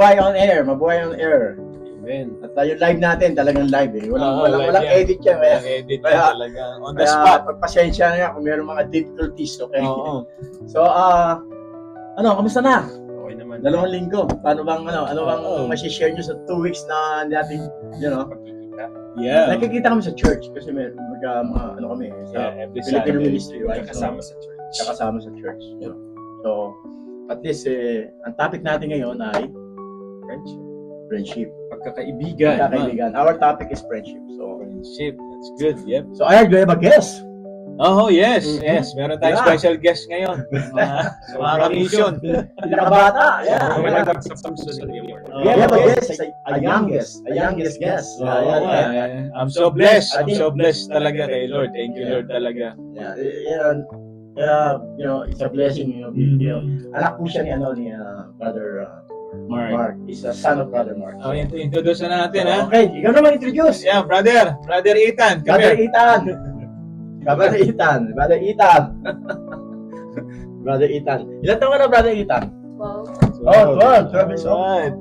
Mabuhay on air, mabuhay on air. Amen. At yung live natin, talagang live eh. Walang live yan. edit yan. Walang edit yan kaya- talaga. On the spot. Pagpasensya na nga kung mayroong mga difficulties, okay? Oo. So, kamusta na? Okay naman. 2 linggo. Paano bang, ano bang Oo. masishare nyo sa 2 weeks na natin, Pagkikita. Yeah. nakikita kami sa church kasi may mga, kami, sa Yeah, every Filipino Sunday. ministry, right? Kasama sa church. Kasama sa church. You know? So, at least, ang topic natin ngayon ay friendship. Pagkakaibigan. Kaibigan. Our topic is friendship. So, Friendship. That's good. Yep. so I heard you have a guest. Oh, yes. Mhm. Yes. Meron tayong Yeah. special guest ngayon. Mga kamisyon. Pinakabata. Yeah. Okay, Yeah. Oh, We have a guest, a youngest guest. I'm so blessed. I'm so blessed talaga kay Lord. Thank you, Lord, talaga. Yeah, it's a blessing. Anak po siya ni Brother Mark. He's a son of Brother Mark. Oh, introduce na natin, ha? Okay, ikaw naman introduce. Yeah, brother. Brother Ethan. Come Brother here. Ethan. Brother Ethan. Brother Ethan. Ilan taon ka na, Brother Ethan? 12. Oh, 12 years old. Right.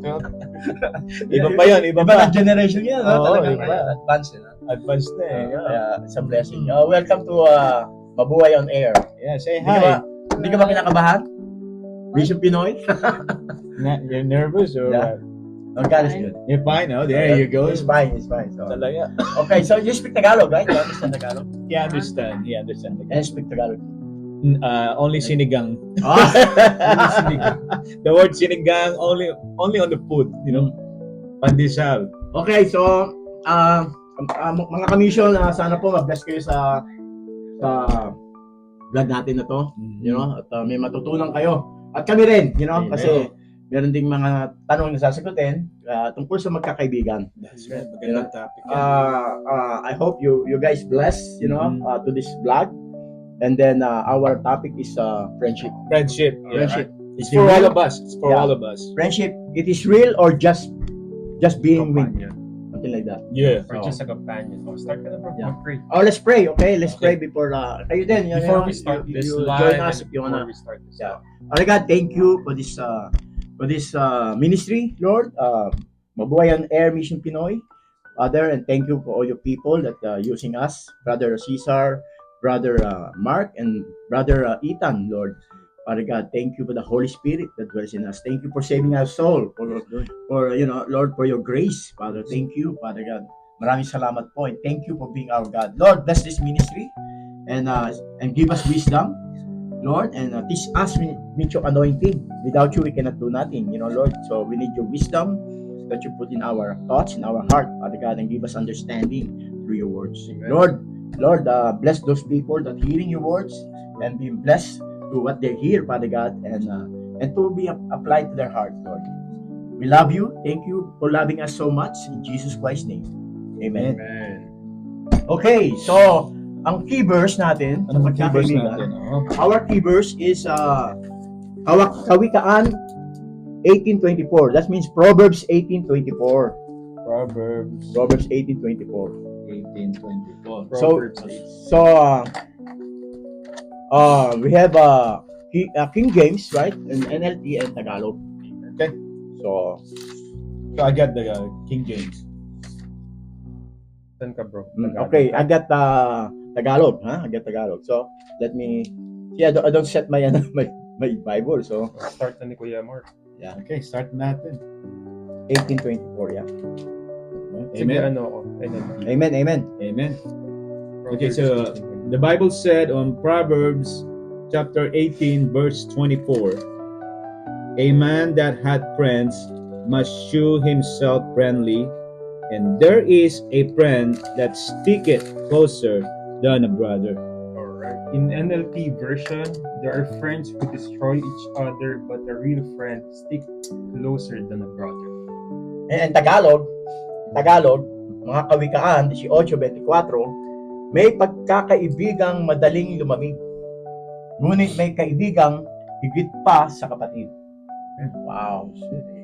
Iba pa yun, iba Iba pa. na generation yan, no? Oo, Talagang iba. advanced na. Advanced na eh. Kaya, it's a blessing. Welcome to Mabuhay on Air. Yeah, say Hindi ka ba hi. kinakabahan? Vision Pinoy? You're nervous or Yeah. what? Oh, God is good. You're fine, oh. There you go. It's fine. So, Talaga. okay, so you speak Tagalog, right? You understand Tagalog? He understand. He understand. And speak Tagalog. Only sinigang. Ah! The word sinigang only on the food, you know. Pandesal. Okay, so, mga kamisyon, sana po mag-bless kayo sa vlog natin na to, you know, at may matutunan kayo. At kami rin, you know, Amen. kasi meron ding mga tanong na sasagutin tungkol sa magkakaibigan. That's right. Magandang topic. I hope you guys bless, you know, to this vlog. And then our topic is friendship. Friendship. Friendship. It's for all of us. It's for Yeah. all of us. Friendship, it is real or just being with, Companion. something like that. Yeah. Or just a companion. Oh, start ka na bro. Yeah. Mag-pray. Oh, let's pray, okay? Let's pray before kayo din. Before we start you, this you live, join us if you wanna. before we start this Yeah. Father God, thank you for this ministry, Lord. Mabuhay on Air Mission Pinoy, Father, and thank you for all your people that using us, Brother Cesar, Brother Mark, and Brother Ethan, Lord. Father God, thank you for the Holy Spirit that dwells in us. Thank you for saving our soul, for Lord, for your grace, Father. Thank you, Father God. Maraming salamat po, and thank you for being our God. Lord, bless this ministry, and give us wisdom, Lord, and teach us with your anointing. Without you, we cannot do nothing, Lord. So we need your wisdom that you put in our thoughts, in our heart, Father God, and give us understanding through your words. Amen. Lord, bless those people that hearing your words and be blessed to what they hear, Father God, and to be applied to their heart, Lord. We love you. Thank you for loving us so much. In Jesus Christ's name. Amen. Amen. Okay, so ang key verse natin sa Ano ang keywords pagkakaibigan, natin? our key verse is Kawikaan 18:24. That means Proverbs 18:24. Proverbs Proverbs 18:24. 18:24. Proverbs We have King James, right? And NLT and Tagalog. Okay. So So I got the King James. Saan ka bro? okay, I got Tagalog, huh? I got Tagalog. So let me see. I don't set my my Bible. So Start na ni Kuya Mark. Okay, start natin. 18:24. Yeah. Sige, Amen. ano ako. Amen. Amen. Amen. Okay, so the Bible said on Proverbs chapter 18 verse 24, a man that had friends must shew himself friendly, and there is a friend that sticketh closer than a brother. Alright. In NLT version, there are friends who destroy each other, but a real friend stick closer than a brother. And Tagalog, mga kawikaan 18:24, may pagkakaibigang madaling lumamig. Ngunit may kaibigang higit pa sa kapatid. Wow.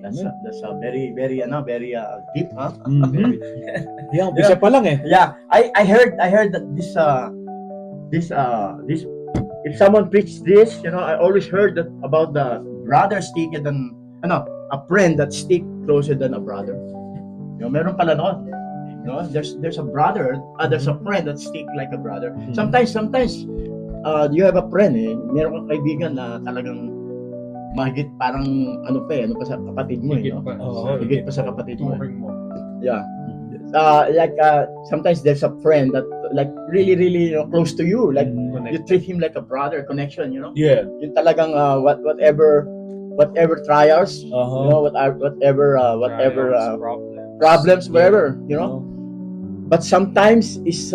That's a very deep, huh? Yeah, umpisa pa lang eh. Yeah, I heard that this if someone preached this, I always heard that about the brother sticker than a friend that stick closer than a brother. Meron pala noon. There's a brother, there's a friend that stick like a brother. Sometimes you have a friend meron kang kaibigan na talagang mahigit parang ano pa sa kapatid mo, Higit pa. higit pa sa kapatid mo. Turing mo. Yeah. Sometimes there's a friend that like really close to you, like you treat him like a brother, connection, Yeah. Yung talagang whatever trials, whatever problems, whatever, but sometimes is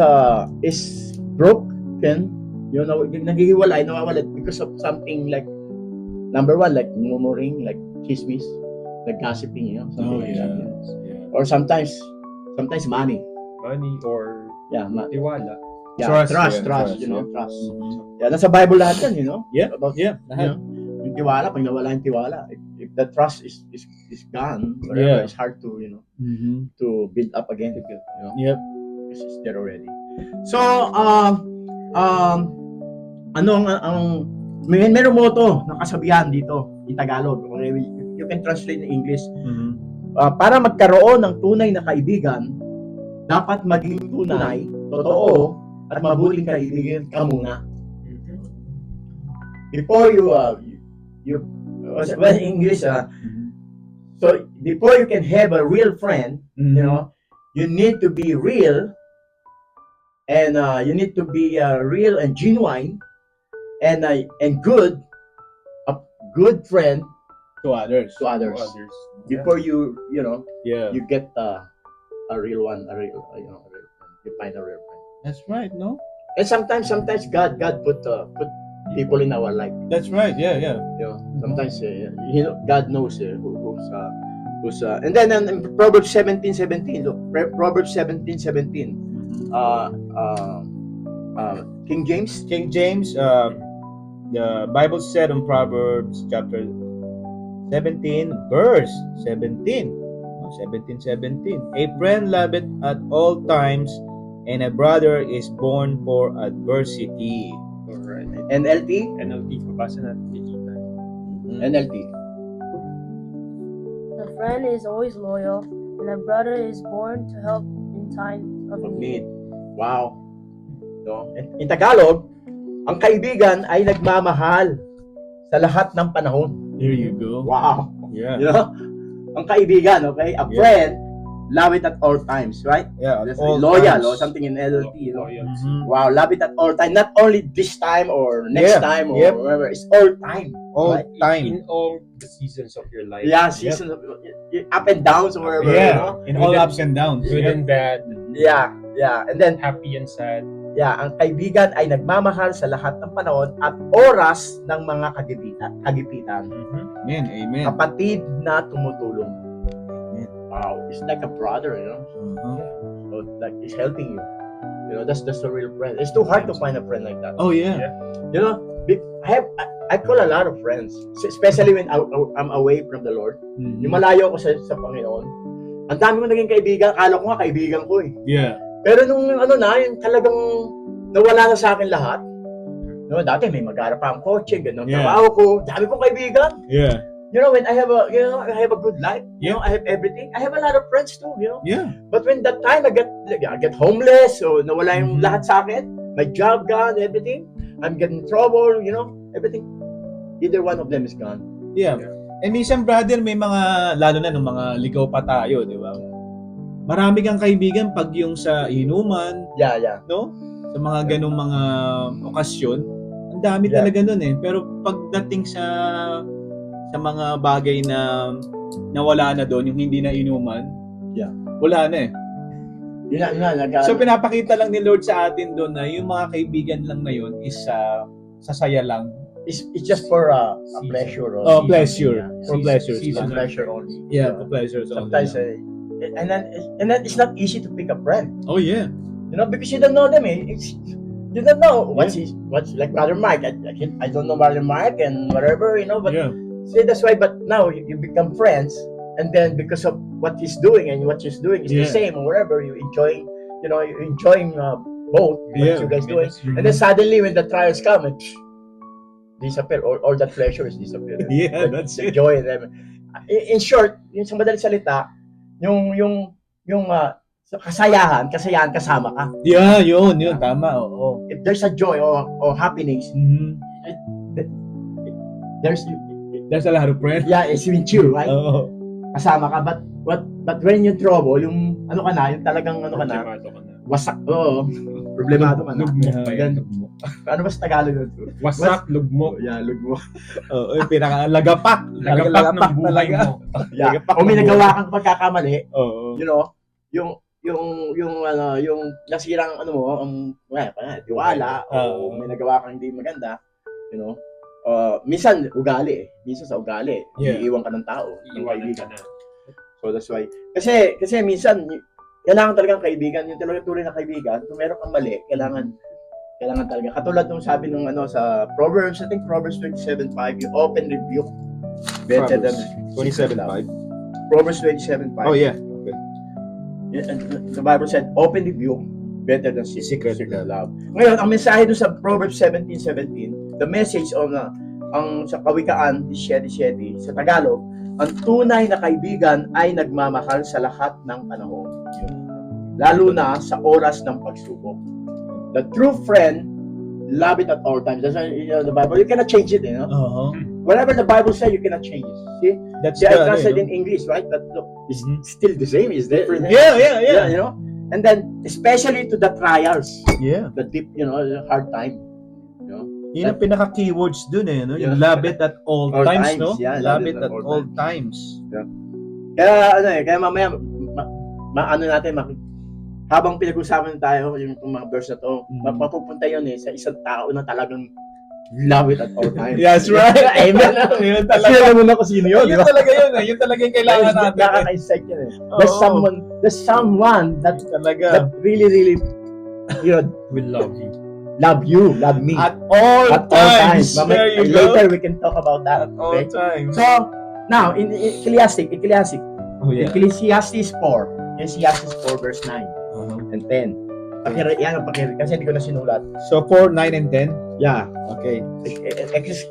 broken, naghihiwalay, nawawala because of something like number one, like murmuring, like chismis, like gossiping, something like that. Or sometimes money. Money or tiwala. Trust, Trust. trust. Mhm. Yeah, nasa Bible lahat yan, Yeah. About, Lahat. yung tiwala, pag nawala yung tiwala, if the trust is gone, whatever, Yeah. it's hard to, Mhm. to build up again, Yep. because it's there already. So, meron mo to ng kasabihan dito in Tagalog. Okay? You can translate in English. Mhm. Para magkaroon ng tunay na kaibigan, dapat maging tunay, totoo, at mabuting kaibigan ka muna. Before well, in English, so before you can have a real friend, you need to be real, and you need to be real and genuine, and good, a good friend To others. to others. Before you Yeah. you get a real one, a real friend. You find a real friend. That's right, no? And sometimes God put people in our life. That's right. Yeah. Sometimes God knows who's and then in Proverbs 17:17. Look, Proverbs 17:17. King James. King James, the Bible said in Proverbs chapter 17, verse 17. 17. A friend loveth at all times, and a brother is born for adversity. Alright. NLT. NLT, pabasa natin kay Ethan. NLT. A friend is always loyal, and a brother is born to help in time of Of need. need. Wow. In Tagalog, ang kaibigan ay nagmamahal sa lahat ng panahon. Here you go. Wow. Yeah. Ang kaibigan, okay? A friend, love it at all times, right? Yeah. That's all loyal times. or something in LLT. Loyalty. Mhm. Wow, love it at all time. Not only this time or next Yeah. time or Yep. whatever. It's all time. All Right? time. In all the seasons of your life. Yeah, season of up and downs or whatever. Yeah. In all Good and- ups and downs. Good and bad, Yeah. And then, happy and sad. ang kaibigan ay nagmamahal sa lahat ng panahon at oras ng mga kagipitan. Amen. Amen. Kapatid na tumutulong. Wow, it's like a brother, Uh-huh. So, like he's helping you. That's the real friend. It's too hard to find a friend like that. Oh yeah. I call a lot of friends, especially when I'm away from the Lord. Mhm. Yung malayo ako sa Panginoon. Ang dami ko naging kaibigan. Akala ko nga kaibigan ko eh. Yeah. Pero nung yung talagang nawala na sa akin lahat. Dati may mag-aarap pa ang kotse, ganun Yeah. trabaho ko. Dami kong kaibigan. Yeah. When I have a good life. I have everything. I have a lot of friends too, Yeah. But when that time I get homeless, so nawala yung Mhm. lahat sa akin, my job gone, everything. I'm getting in trouble, everything. Either one of them is gone. Yeah. And minsan brother, may mga, lalo na nung mga ligaw pa tayo, di ba? Marami kang kaibigan pag yung sa inuman, Yeah. no? Sa mga ganong mga okasyon, ang dami Yeah. talaga nun eh. Pero pagdating sa mga bagay na nawala na doon, yung hindi na inuman, Yeah. wala na eh. Yun na. So pinapakita lang ni Lord sa atin doon na yung mga kaibigan lang na yun is sasaya lang. It's just for a Season. pleasure. Oh, pleasure. For Season- pleasure. season. For pleasure only. Yeah, for pleasure. Sometimes, and then it's not easy to pick a friend. Oh yeah. Because you don't know them. You don't know what's like Brother Mark. I don't know Brother Mark and whatever, but Yeah. see, that's why. But now you become friends, and then because of what he's doing and what she's doing is the Yeah. same or whatever, you enjoying both what Yeah. you guys doing, Mhm. and then suddenly when the trials come, disappear. All that pleasure is disappeared. Yeah, The- that's the it. joy in them. In short, yung sa madaling salita, yung kasayahan kasama ka. Yeah, yun, tama, oo. If there's a joy or happiness, Mhm. there's There's a lot of friends. it's with you, right? Oo. Kasama ka, but when you're in trouble, yung ano ka na, yung talagang ano ka na, Problemado ka na. wasak, problemado ka na. Lugmok pa yan. Then, ano ba sa Tagalog nun? Wasak, lugmok. Yeah, lugmok. Oo, yung pinaka-lagapak. Lagapak ng buhay talaga. mo. Yeah. Lagapak O may ng nagawa kang pagkakamali, Oo. you know, yung nasirang ano mo, tiwala, o may nagawa kang hindi maganda, you know, minsan ugali minsan sa ugali, Yeah. iiwan ka ng tao, ng Iiwanan kaibigan. ka na. So that's why, kasi minsan, kailangan talagang kaibigan, yung talagang tunay na kaibigan, kung meron kang mali, kailangan talaga. Katulad nung sabi nung sa Proverbs, I think Proverbs 27:5, yung open rebuke, better than 27:5. Proverbs 27:5. Oh, yeah. The Bible said, open rebuke, better than secret Secret love. Ngayon, ang mensahe dun sa Proverbs 17:17, the message on ang sa Kawikaan 17:17 sa Tagalog, ang tunay na kaibigan ay nagmamahal sa lahat ng panahon. Lalo na sa oras ng pagsubok. The true friend love it at all times. That's why, the Bible, you cannot change it, Uh-huh. Whatever the Bible says, you cannot change it. See? That's See, I the, translated in English, right? But look, it's still the same, is there? Yeah. You know? And then, especially to the trials, Yeah. the deep, the hard time. Yun ang pinaka-keywords dun no? Yung Yeah. love it at all All times, times, no? yeah, Love it at all times. Kaya mamaya, habang pinag-usapan tayo, yung mga verse na to, mapupunta yun sa isang tao na talagang love it at all times. That's right. Amen. Yun Kasi talaga. alam mo na kung sino yun. Yun talaga yun. Yun talaga yung kailangan natin. Nakaka-insight yun eh. Oo. There's someone that Talaga. really, We love you. love me. At all times. Mamaya, There you later go. we can talk about that. At all Okay? times. So, now, in Ecclesiastes, Oh, yeah. Ecclesiastes 4 verse 9 Uh-huh. and 10. Kasi hindi ko na sinulat. So, 4, 9, and 10? Yeah. Okay.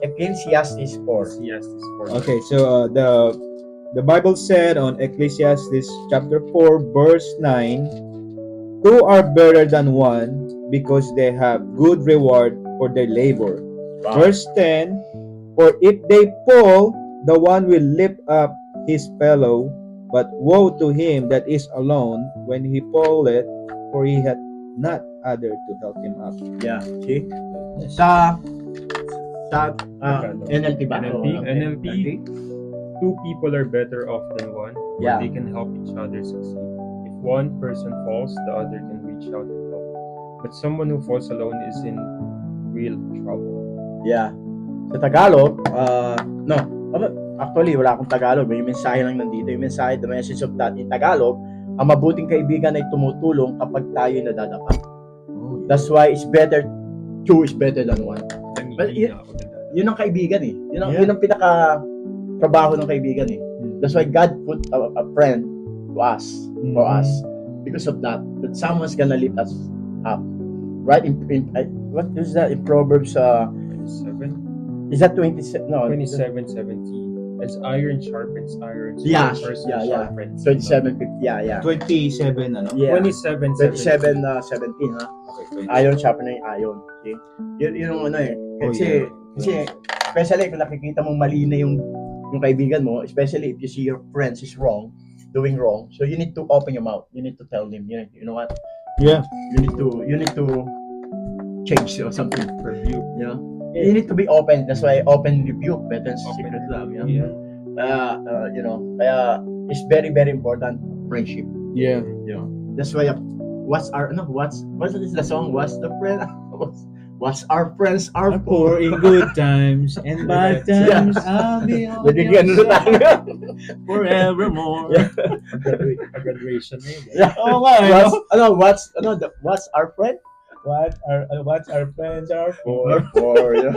Ecclesiastes 4. Yes, this for Okay, so the Bible said on Ecclesiastes chapter 4, verse 9, two are better than one because they have good reward for their labor. Wow. Verse 10, for if they fall, the one will lift up his fellow, but woe to him that is alone when he falleth, for he hath not other to help him up. Yeah. See? Sa NLT ba? NLT. Two people are better off than one, for Yeah. they can help each other succeed. If one person falls, the other can reach out and help. But someone who falls alone is in real trouble. Yeah. Sa Tagalog, no. Actually, wala akong Tagalog. Yung mensahe lang nandito. Yung mensahe, the message of that in Tagalog, ang mabuting kaibigan ay tumutulong kapag tayo nadadapa. That's why it's better, two is better than one. But Nangihingi ako na dati. Yun ang kaibigan eh. Yun Yeah. ang pinaka-trabaho ng kaibigan eh. That's why God put a friend to us, for us, because of that someone's gonna lift us up. Right? What is that in Proverbs? 27, Is that 27? No, 27:17. As iron sharpens iron, so Yeah, a person yeah. sharpens 27:50. Yeah. 27, ano? Yeah. 27:17. 17, ha? Okay, 20. Iron sharpening iron. Okay? Yun yung ano eh. Kasi, especially kung nakikita mong mali na yung kaibigan mo, especially if you see your friends is doing wrong, so you need to open your mouth. You need to tell them, you know what? Yeah. You need to change or something. Review. You know? You need to be open. That's why open rebuke better than secret Open. love. You know? Yeah. Kaya it's very, very important friendship. Yeah. You know, that's why what's the song? What's the friend? What's our friends are For for? in good times and bad times, I'll be on Nagigyan your na tayo. side forevermore. Yeah. Graduation na yun. Yeah. Oo nga, What's our friend? What our friends are for. For yeah.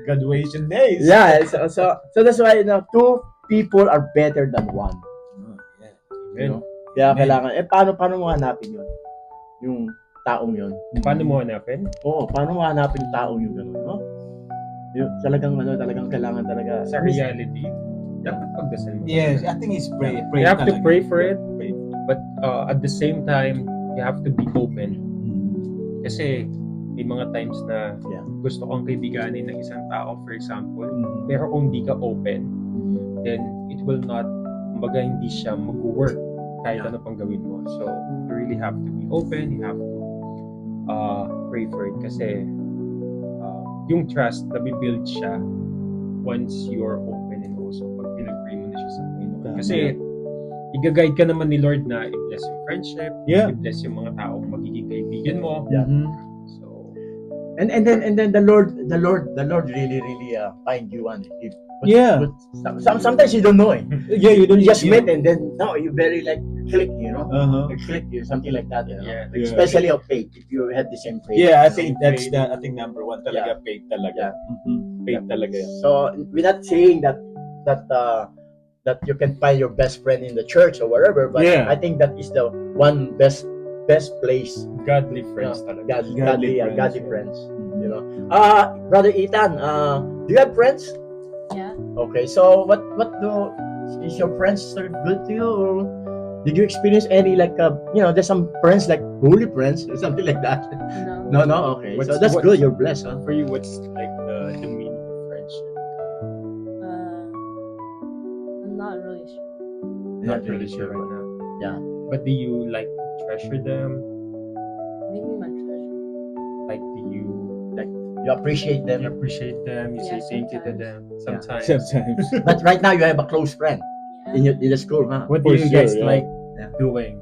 Graduation days. Yeah. So that's why two people are better than one. Oh, yeah. You know? Kaya Amen. kailangan. Paano mo hanapin yun? Yung taong yun. Paano mo hanapin? Oo, paano mo hanapin yung taong yun gano'n, no? Yung talagang kailangan talaga. Sa reality, dapat pagdasal mo. Yes, I think it's pray. You have to talaga. pray for it, Pray. but at the same time, you have to be open. Kasi may mga times na Yeah. gusto kong kaibiganin ng isang tao, for example, Mhm. pero kung hindi ka open, then it will not, kumbaga hindi siya mag-work kahit Yeah. ano pang gawin mo. So, you really have to be open, you have to pray for it kasi yung trust, nabibuild siya once you're open and also pag pinag-pray mo na siya sa Panginoon. Tama. Kasi i-guide ka naman ni Lord na i-bless yung friendship, Yeah. i-bless yung mga taong magiging kaibigan mo. Yeah. Mhm. So, And then the Lord really find you one. Yeah. Sometimes you don't know it. Yeah, you don't You just yeah. met and then no, you very like click, you know. Uh-huh. You click, something like that, you know. yeah. Yeah. Especially of faith, if you had the same faith. Yeah, I you think know. that's I think number one talaga, faith talaga. Faith talaga yan. So we're not saying that you can find your best friend in the church or wherever, but Yeah. I think that is the one best place. Godly friends talaga. Godly friends. friends. You know. Brother Ethan, do you have friends? Yeah. Okay, so what is your friends are good to you, or did you experience any like there's some friends like holy friends or something like that? No. No, okay. So What's- that's what- good. You're blessed, huh? For you, what's like the meaning of friendship? I'm not really sure. Not really sure right now. Yeah. But do you like treasure them? Maybe my treasure. Like do you You appreciate them, appreciate them? You say Yeah, thank you to sometimes. them. Sometimes. Sometimes. but right now you have a close friend Yeah. in the school, huh? What For do you sure, guys yeah. like Yeah. doing?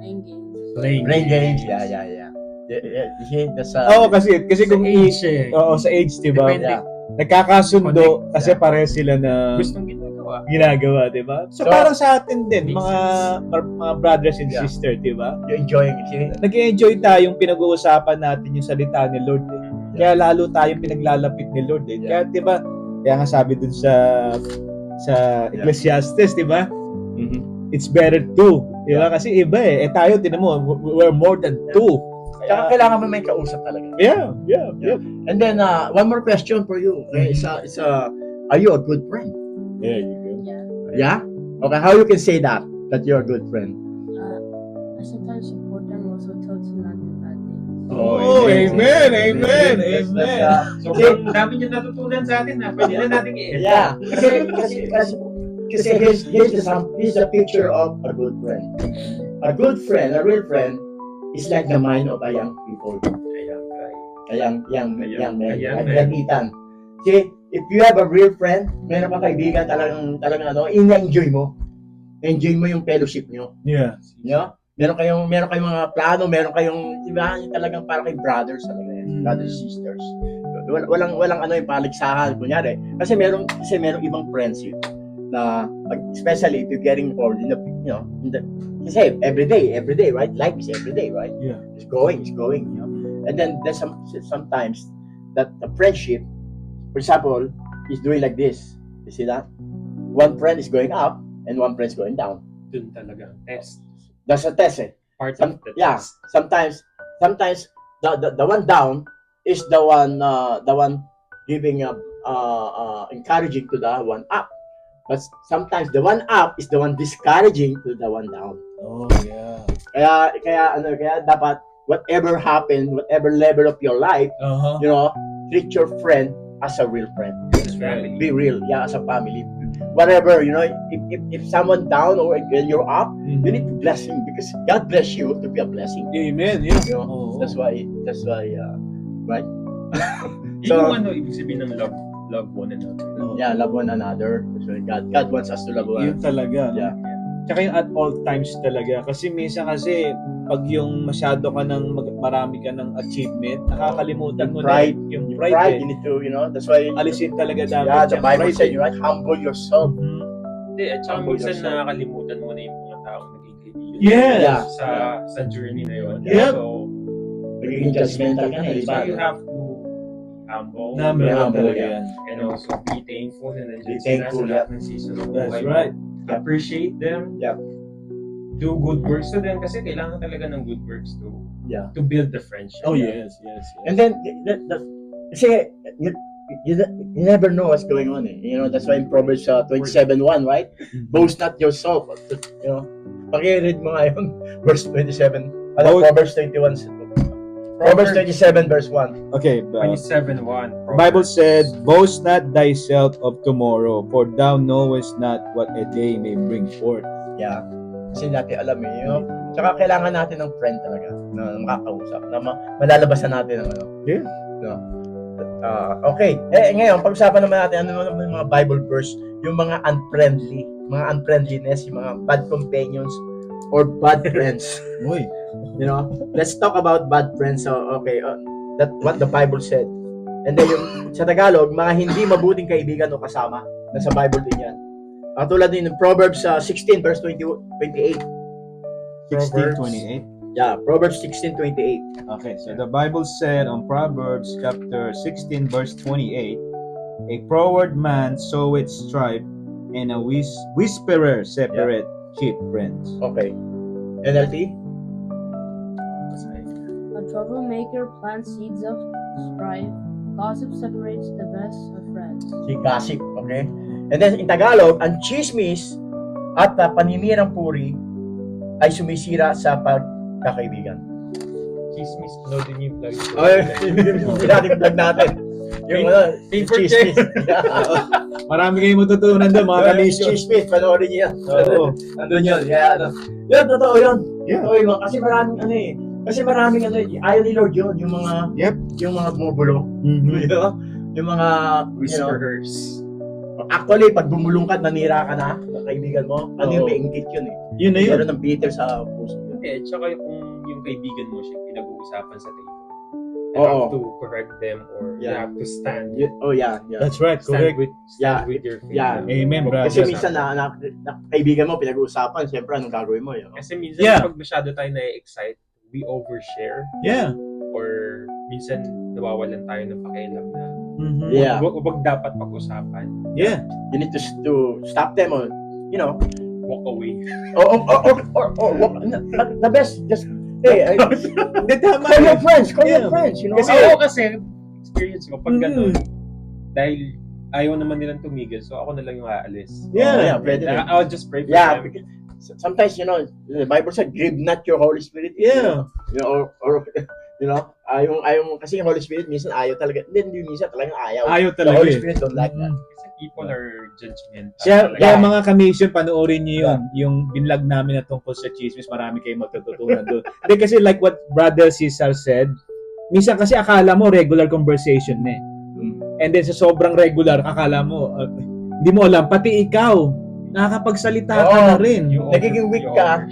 Playing games. Playing games, yeah. You see, that's Oo, kasi Sa kung age eh. Oo, sa age, di ba? Depende. Yeah. Nagkakasundo Connect. kasi Yeah. pareho sila na Gustong ginagawa. ginagawa, di ba? So, So, parang sa atin din, makes mga brothers and Yeah. sisters, di ba? you enjoying, see? Nag-enjoy tayong pinag-uusapan natin yung salita ni Lord. Eh. Kaya lalo tayong pinaglalapit ni Lord. Eh. Kaya, di ba? Kaya nga sabi dun sa Ecclesiastes, di ba? Mhm. It's better two. Di ba? Kasi iba eh. Tayo, tinan mo, we're more than two. Tsaka kailangan mo may kausap talaga. Yeah. And then one more question for you. Okay, are you a good friend? There you go. Yeah. Yeah. Okay, how you can say that you're a good friend? I sometimes support them, also tell them not to do bad things. Oh, amen. So, kung dami niyo natutunan sa atin na pwede na natin i-edit. Yeah. Kasi here's the picture of a good friend. A good friend, a real friend, is like the mind of a young people. A young man. Like Ethan. See, if you have a real friend, meron kang kaibigan talagang in-enjoy mo. Enjoy mo yung fellowship nyo. Yeah. You know? Meron kayong mga plano, meron kayong, diba, yung talagang para kay brothers talaga yan. Brothers, sisters. Walang yung paligsahan, kunyari. Kasi merong ibang friendship na, especially if you're getting old, kasi every day, right? Life is every day, right? Yeah. It's going, you know? And then there's sometimes that the friendship, for example, is doing like this. You see that? One friend is going up and one friend is going down. Dun talaga. Test. That's a test, eh. Part of the Yeah, test. sometimes the one down is the one giving encouraging to the one up, but sometimes the one up is the one discouraging to the one down. Oh, yeah. Kaya dapat whatever happened, whatever level of your life, Uh-huh. treat your friend as a real friend. This family. Be real, yeah, as a family. Whatever, if someone down or when you're up, you need to bless him because God bless you to be a blessing. Amen. Yeah. You know? Oo. That's why, right? Yung ibig sabihin ng love one another. Yeah, love one another. So God wants us to love one Yun another. talaga. No? Yeah. Tsaka yung at all times talaga. Kasi minsan pag yung masyado ka ng marami ka ng achievement, nakakalimutan mo Pride. na yung Pride, pride. you need to, that's why, Alisin talaga dapat. yeah, the yung Bible pride, said, right, humble yourself. Mhm. Hindi, at saka Humble minsan yourself. nakakalimutan mo na yung mga taong naging kaibigan. Yes. Yeah. Sa journey na yun. Yep. So, Nagiging judgmental ka na, di so ba? you have to humble. Number Yeah, one talaga yeah. yan. And also be thankful and Be nandiyan sila thankful, sa lahat ng season ng That's buhay mo. right. Appreciate them. Yeah. Do good works to them kasi kailangan talaga ng good works to Yeah. build the friendship. Oh, yes. And then, kasi, you never know what's going on. That's why in Proverbs 27:1, right? Boast not yourself. Paki-read mo nga yun. Verse 27. Proverbs 21. Proverbs 27 verse 1. Okay, 27:1. Bible said, "Boast not thyself of tomorrow, for thou knowest not what a day may bring forth." Yeah. Kasi natin alam Tsaka kailangan natin ng friend talaga na makakausap, na malalabasan natin ng Yeah. Okay. Ngayon, pag-usapan naman natin ano naman yung mga Bible verse, yung mga unfriendliness, yung mga bad companions or bad friends. Uy. Let's talk about bad friends. So, okay, that what the Bible said. And then yung sa Tagalog, mga hindi mabuting kaibigan o kasama. Nasa Bible din yan. Tulad din ng Proverbs 16 verse 28. 16:28. Yeah, Proverbs 16:28. Okay, so the Bible said on Proverbs chapter 16 verse 28, "A froward man soweth strife, and a whisperer separate cheap friends." Okay. NLT? A troublemaker plants seeds of strife. Gossip separates the best of friends. Si gossip, okay? And then in Tagalog, ang chismis at paninirang puri ay sumisira sa pagkakaibigan. Chismis, no din yung plug. Hindi natin vlog natin. Yung favorite chismis. Marami kayong matutunan doon, mga kamisyon. Chismis, panoorin niyo yan. Oo. Nandun yun. Kaya yun, totoo yun. Yeah. Totoo yun. Kasi maraming ayaw ni Lord yun. Yung mga, yung mga bumubulong. Mhm. Yung mga, Whisperers. Actually, pag bumulong ka, nanira ka na, ng kaibigan mo, yung Oo. may inggit yun eh. Yun na yun. Meron ng bitter sa puso yun. Tsaka yung kaibigan mo siya pinag-uusapan sa table. You Oo. have to correct them or you Yeah. have to stand. Yeah. That's right, correct. Stand with your faith. Yeah. Amen, brother. Kasi minsan na kaibigan mo, pinag-uusapan, siyempre, anong gagawin mo yun? Kasi minsan Yeah. pag masyado tayo na-excite, we overshare Yeah. or minsan nawawalan tayo ng pakialam na Mhm. Yeah. wag dapat pag-usapan. Yeah. You need to stop them or, Walk away. or the best, just, hey, Hindi, tama. call your friends, Yeah. Kasi Ako, ako kasi, experience ko, pag ganun, dahil ayaw naman nilang tumigil, so ako na lang yung aalis. Yeah. pwede rin. I'll just pray for Yeah, them. because sometimes, the Bible said, grieve not your Holy Spirit. Yeah. Or ayaw kasi yung Holy Spirit, minsan ayaw talaga. Hindi minsan talagang ayaw. Ayaw The talaga Holy eh. Spirit don't like that. Kasi people are judgmental. Siya- talaga. Kaya mga kamisyon, panoorin niyo yun. Yung binlog namin na tungkol sa chismis, marami kayong matututunan doon. Hindi kasi like what Brother Cesar said, minsan kasi akala mo regular conversation na eh. And then sa sobrang regular, akala mo, hindi mo alam, pati ikaw, nakakapagsalita ka Oo. na rin. Nagiging weak ka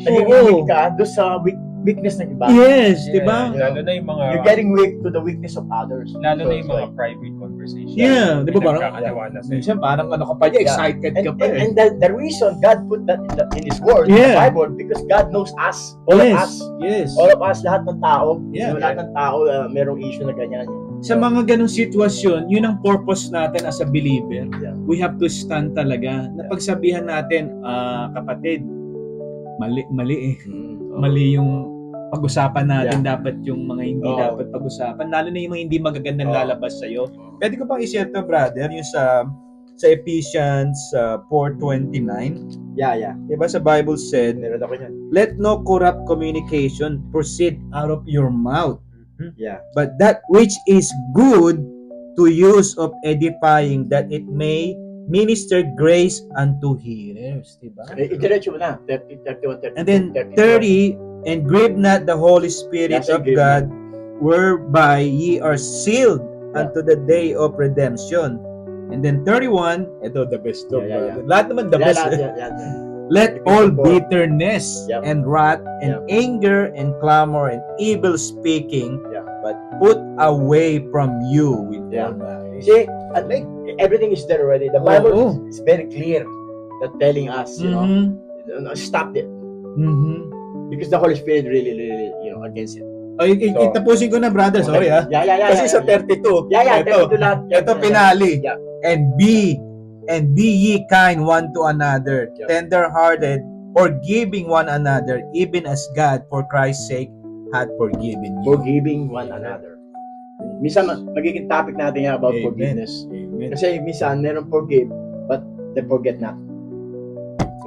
doon sa weakness ng iba. Yes, Yeah, di ba? Lalo na yung mga You're getting weak to the weakness of others. lalo na So, yung mga private conversations. Yeah, di ba parang, Pinagkakatiwala sa'yo. minsan parang ano ka pa niya, excited And, ka pa eh. and the reason God put that in His Word, in Yeah. the Bible, because God knows us, all of us, Yes. lahat ng tao, Yeah. lahat ng tao, merong issue na ganyan. Sa mga ganong sitwasyon, yun ang purpose natin as a believer. Yeah. We have to stand talaga. Napagsabihan natin, kapatid, mali eh. Mali yung pag-usapan natin, dapat yung mga hindi Oo. dapat pag-usapan. Lalo na yung mga hindi magagandang Oo. lalabas sa'yo. Pwede ko pang i-share to, brother, yung sa Ephesians 4:29. Yeah. Diba sa Bible said, Meron ako yan. "Let no corrupt communication proceed out of your mouth, Yeah. but that which is good to use of edifying, that it may minister grace unto hearers." Diba? Itiretso mo na. 30, 31, 32, And then 30, "And grieve not the Holy Spirit Yes, of grieve God, whereby ye are sealed unto the day of redemption." And then 31, ito the best to, Yeah. brother. Lahat naman the best. Yeah. "Let all bitterness Yep. and wrath and anger and clamor and evil speaking, Yeah. but put away from you with Yeah. all malice." See, everything is there already. The Bible Oo. is very clear that telling us, Mhm. stop it. Mhm. Because the Holy Spirit really, against it. Ay, So, itapusin ko na, brother. Sorry, ha? Yeah. Kasi sa 32, Yeah, ito, 32 lahat. ito pinali. Yeah. And be ye kind one to another, Yeah. tender-hearted, forgiving one another, even as God, for Christ's sake, had forgiven you. Forgiving one another. minsan magiging topic natin yan about Amen. forgiveness. Amen. Kasi minsan meron forgive, but they forget not.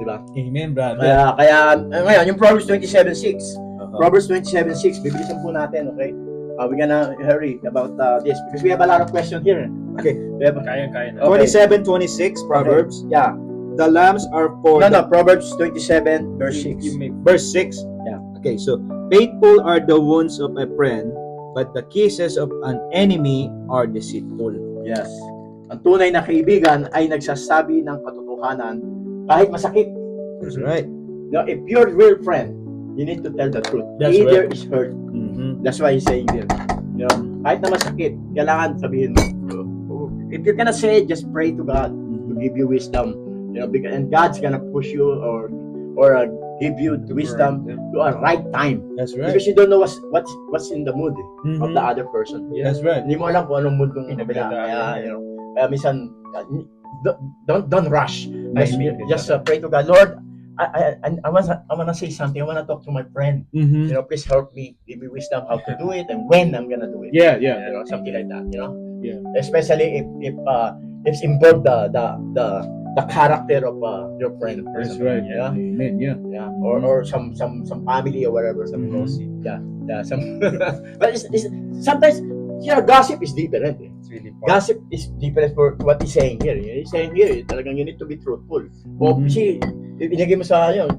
Diba? Amen, brother. Kaya ngayon, yung Proverbs 27:6. Uh-huh. Proverbs 27:6, bibilisan po natin, okay? We're gonna hurry about this because we have a lot of questions here. Okay, we have Kaya na. Okay. 27:26 Proverbs. Okay. Yeah. The lambs are for No, Proverbs 27, verse 6. You may verse 6. Yeah. Okay, so faithful are the wounds of a friend, but the kisses of an enemy are deceitful. Yes. Ang tunay na kaibigan ay nagsasabi ng katotohanan kahit masakit. That's right. You know, if you're a real friend, you need to tell the truth. That's Either right. is hurt. Mm-hmm. That's why he's saying there. You know, kahit na masakit, kailangan sabihin mo. If you're gonna say it, just pray to God to give you wisdom. You know, because, and God's gonna push you or give you the wisdom to a right time. That's right. Because you don't know what's in the mood of the other person. That's right. Hindi mo alam kung anong mood ng kabila. Kaya, you know, kaya minsan, don't rush. Just pray to God. Lord, I wanna say something. I wanna talk to my friend. Mm-hmm. You know, please help me. Give me wisdom how to do it and when I'm gonna do it. Yeah. You know, something like that. You know. Yeah. Especially if it's involved the character of your friend. That's right. Yeah. Amen. Yeah. Yeah. Or some family or whatever. Some Mhm. Yeah. Some. But it's sometimes, you know, gossip is different. It's really Gossip is different for what he's saying here. He's saying here, talagang you need to be truthful. O Mhm. si, ibinigay mo sa yung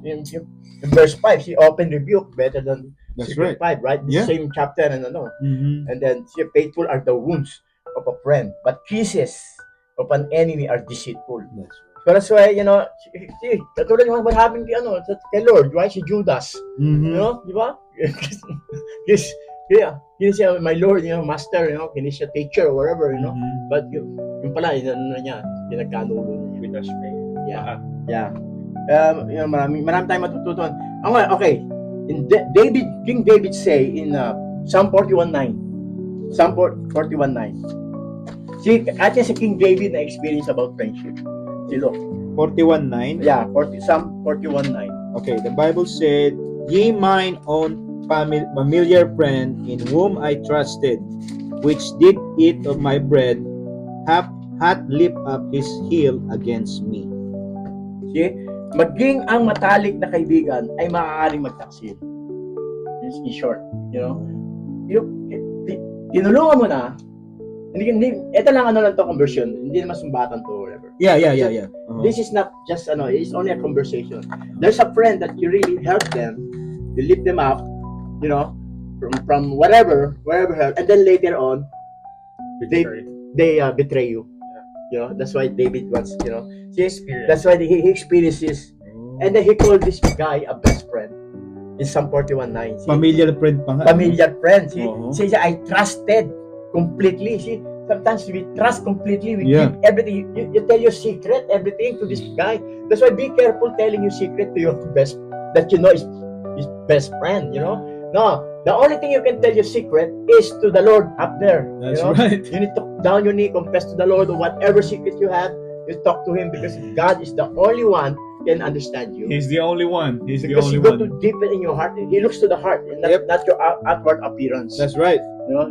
verse 5, si open rebuke better than That's secret right. 5, right? The Yeah. same chapter and ano. Mm-hmm. And then, si faithful are the wounds of a friend, but kisses of an enemy are deceitful. That's right. So that's why, you know, see, katulad yung what happened kay Lord, right? Si Judas, Mm-hmm. you know, di ba? Kini siya, my Lord, you know, master, you know, kini siya teacher or whatever, you know. Mm-hmm. But yung pala, ano na niya, pinagkanulo niya. with us, may. Yeah. Yeah. You know, marami tayong matututunan. Okay. King David say in Psalm 41:9. Psalm 41:9. Atin si King David na experience about friendship. Si Lo. 41:9. Yeah, Psalm 41:9. Okay, the Bible said, "Ye mine own familiar friend, in whom I trusted, which did eat of my bread, hath lift up his heel against me." See? Maging ang matalik na kaibigan ay maaaring magtaksil. In short, you know, tinulungan mo na, ito lang ano lang to conversion, hindi naman sumbatan to or whatever. Yeah. Uh-huh. This is not just it's only a conversation. There's a friend that you really help them, you lift them up, you know, from wherever, and then later on they betray you. You know, that's why David wants, you know, that's why he experiences, and then he called this guy a best friend in Psalm 41:9. Familiar friend pa nga. Familiar friend. Uh-huh. See, I trusted completely. See, sometimes we trust completely. We Yeah. give everything. You tell your secret, everything to this guy. That's why be careful telling your secret to your best, that you know is his best friend. You know, no. The only thing you can tell your secret is to the Lord up there. That's you know? right. You need to down your knee, confess to the Lord, or whatever secret you have, you talk to Him, because God is the only one can understand you. He's the only one. He's the Because only you go one. to deep in your heart. He looks to the heart, and not your outward appearance. That's right. You know,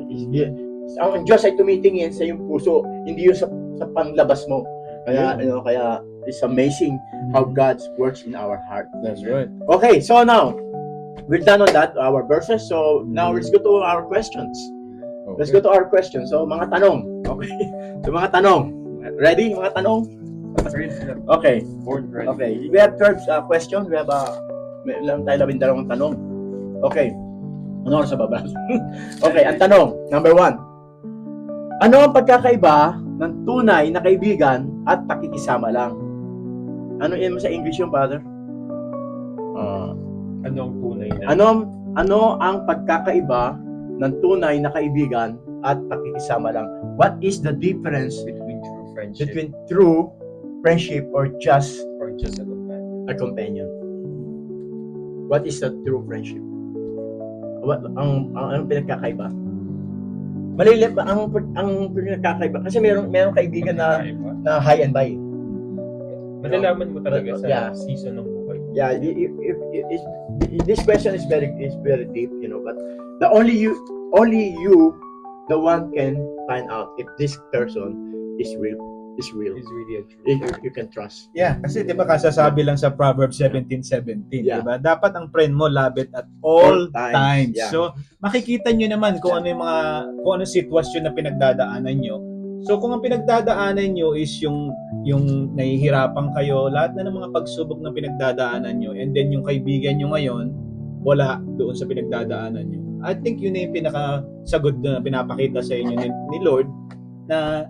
ang Diyos ay tumitingin sa iyong puso, hindi yun sa panglabas mo. Kaya, you know, kaya it's amazing how God works in our heart. That's right. Okay, so now we're done on that, our verses. So now let's go to our questions. Let's go to our questions. So mga tanong. Okay. So mga tanong. Ready? Mga tanong? Okay. Born ready. Okay. We have 12 questions. We have lang tayo 12 tanong. Okay. Ano oras sa baba? Okay, ang tanong, number 1. Ano ang pagkakaiba ng tunay na kaibigan at pakikisama lang? Ano yan mo sa English yung, Father? Ano ang tunay na? Ano ang pagkakaiba ng tunay na kaibigan at pakikisama lang? What is the difference Between true friendship between true friendship or just or just a companion? a companion? What is the true friendship? Ang pinagkakaiba? Malilip ang pinagkakaiba kasi meron kaibigan na high and by. Malalaman mo talaga sa Yeah. season ng buhay. Yeah, this question is very deep, you know, but the only you the one can find out if this person is real. Is really a true If friend. you can trust. Yeah, kasi 'di ba kasasabi lang sa Proverbs 17:17, 'di Yeah. ba? Dapat ang friend mo love it at all All times, times. yeah. So, makikita nyo naman kung ano yung kung ano sitwasyon na pinagdadaanan nyo. So, kung ang pinagdadaanan nyo is yung nahihirapan kayo, lahat na ng mga pagsubok na pinagdadaanan nyo, and then yung kaibigan nyo ngayon, wala doon sa pinagdadaanan nyo. I think yun na yung pinakasagot na pinapakita sa inyo ni Lord na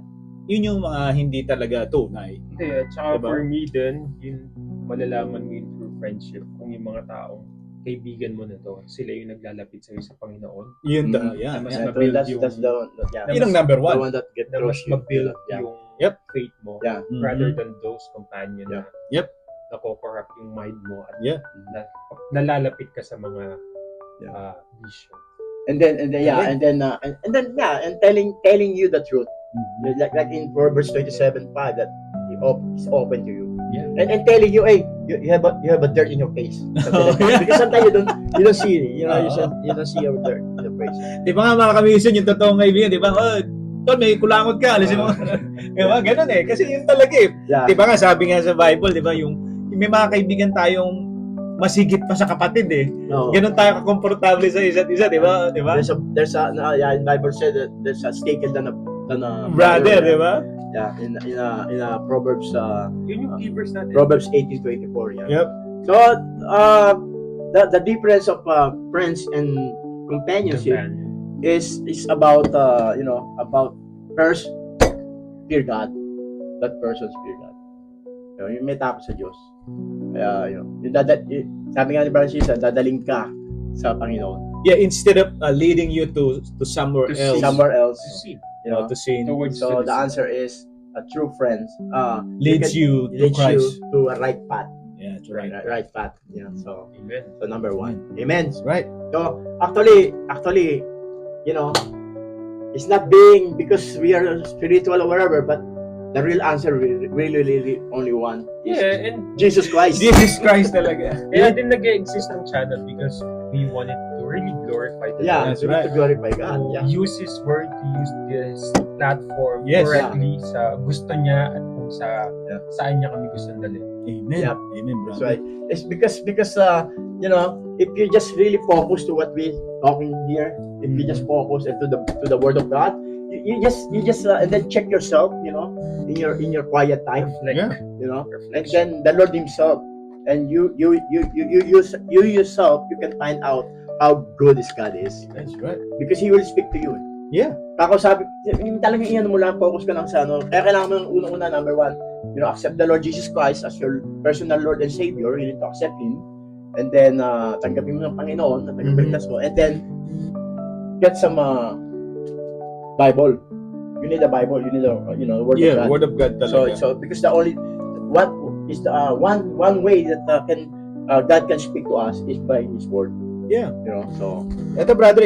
yun yung mga hindi talaga tunay. Hindi, at saka Diba? for me din, yun, malalaman mo yung true friendship kung yung mga taong kaibigan mo na to, sila yung naglalapit sa'yo sa Panginoon. Yun, Mm. Mas Yeah, mabuild that's yung- the one. Yeah. yun ang number The one. one that get Na mas close you. mabuild Yeah. yung Yep. faith mo Yeah. rather Mhm. than those companion Yeah. na Yep. nako-corrupt yung mind mo at Yeah. nalalapit ka sa mga Yeah. vision. And then telling you the truth. Like in Proverbs 27:5 that is open to you. Yeah. And telling you, hey, you have a dirt in your face. Something like that. Because sometimes you don't see it. You don't see your dirt in your face. Di ba nga mga kamision, yung totoong kaibigan, di ba? Oh, Tol, may kulangot ka, alisin mo. Di ba? Ganun eh. Kasi yun talaga eh. Yeah. Di ba nga, sabi nga sa Bible, di ba, yung may mga kaibigan tayong masigit pa sa kapatid eh. No. Ganun tayo kakomportable sa isa't isa, di ba? Di ba? There's a in Bible said that there's a staker than a Brother, di ba? Yeah, in Proverbs Yun yung keepers natin. Proverbs 18:24. Yeah. Yep. So the difference of friends and companionship is about about first fear God. That person's fear God. Yung may takot sa Diyos. Kaya sabi nga ni Brother Cesar, dadaling ka sa Panginoon. Yeah, instead of leading you to somewhere To else, Somewhere else. To see. to sin, Towards So the the answer is a true friend leads you to leads you Christ. to a right path. Yeah, that's Right path. Yeah. So Amen. number one. Amen. Right. So actually, it's not being because we are spiritual or whatever, but the real answer really only one is Yeah, and Jesus Christ. Jesus Christ talaga. kaya din nag-exist ng channel because we wanted to really glorify the Yeah, Lord. That's we need right. to glorify God. To Yeah. use His word, to use this platform Yes. correctly sa gusto niya at kung Yeah. saan niya kami gustong dalhin. Amen. Yeah. Amen, That's brother. right. It's because if you just really focus to what we talking here, if you just focus into the Word of God, you just and then check yourself, in your quiet time, Like, Yeah. and reflection. then the Lord Himself, and you yourself, you can find out how good this God is That's right. because He will speak to you. Yeah. Kakausapin, yung talagang iyan mo lang, focus ka lang sa kaya kailangan mo ng unang-una, number one, accept the Lord Jesus Christ as your personal Lord and Savior. You need to accept Him. And then, tanggapin mo ng Panginoon, na tagapagligtas mo. And then, get some Bible. You need a Bible. You need the Word of God. Word of God talaga. So because the only what is the one way that God can speak to us is by His Word. Yeah. So Ito brother,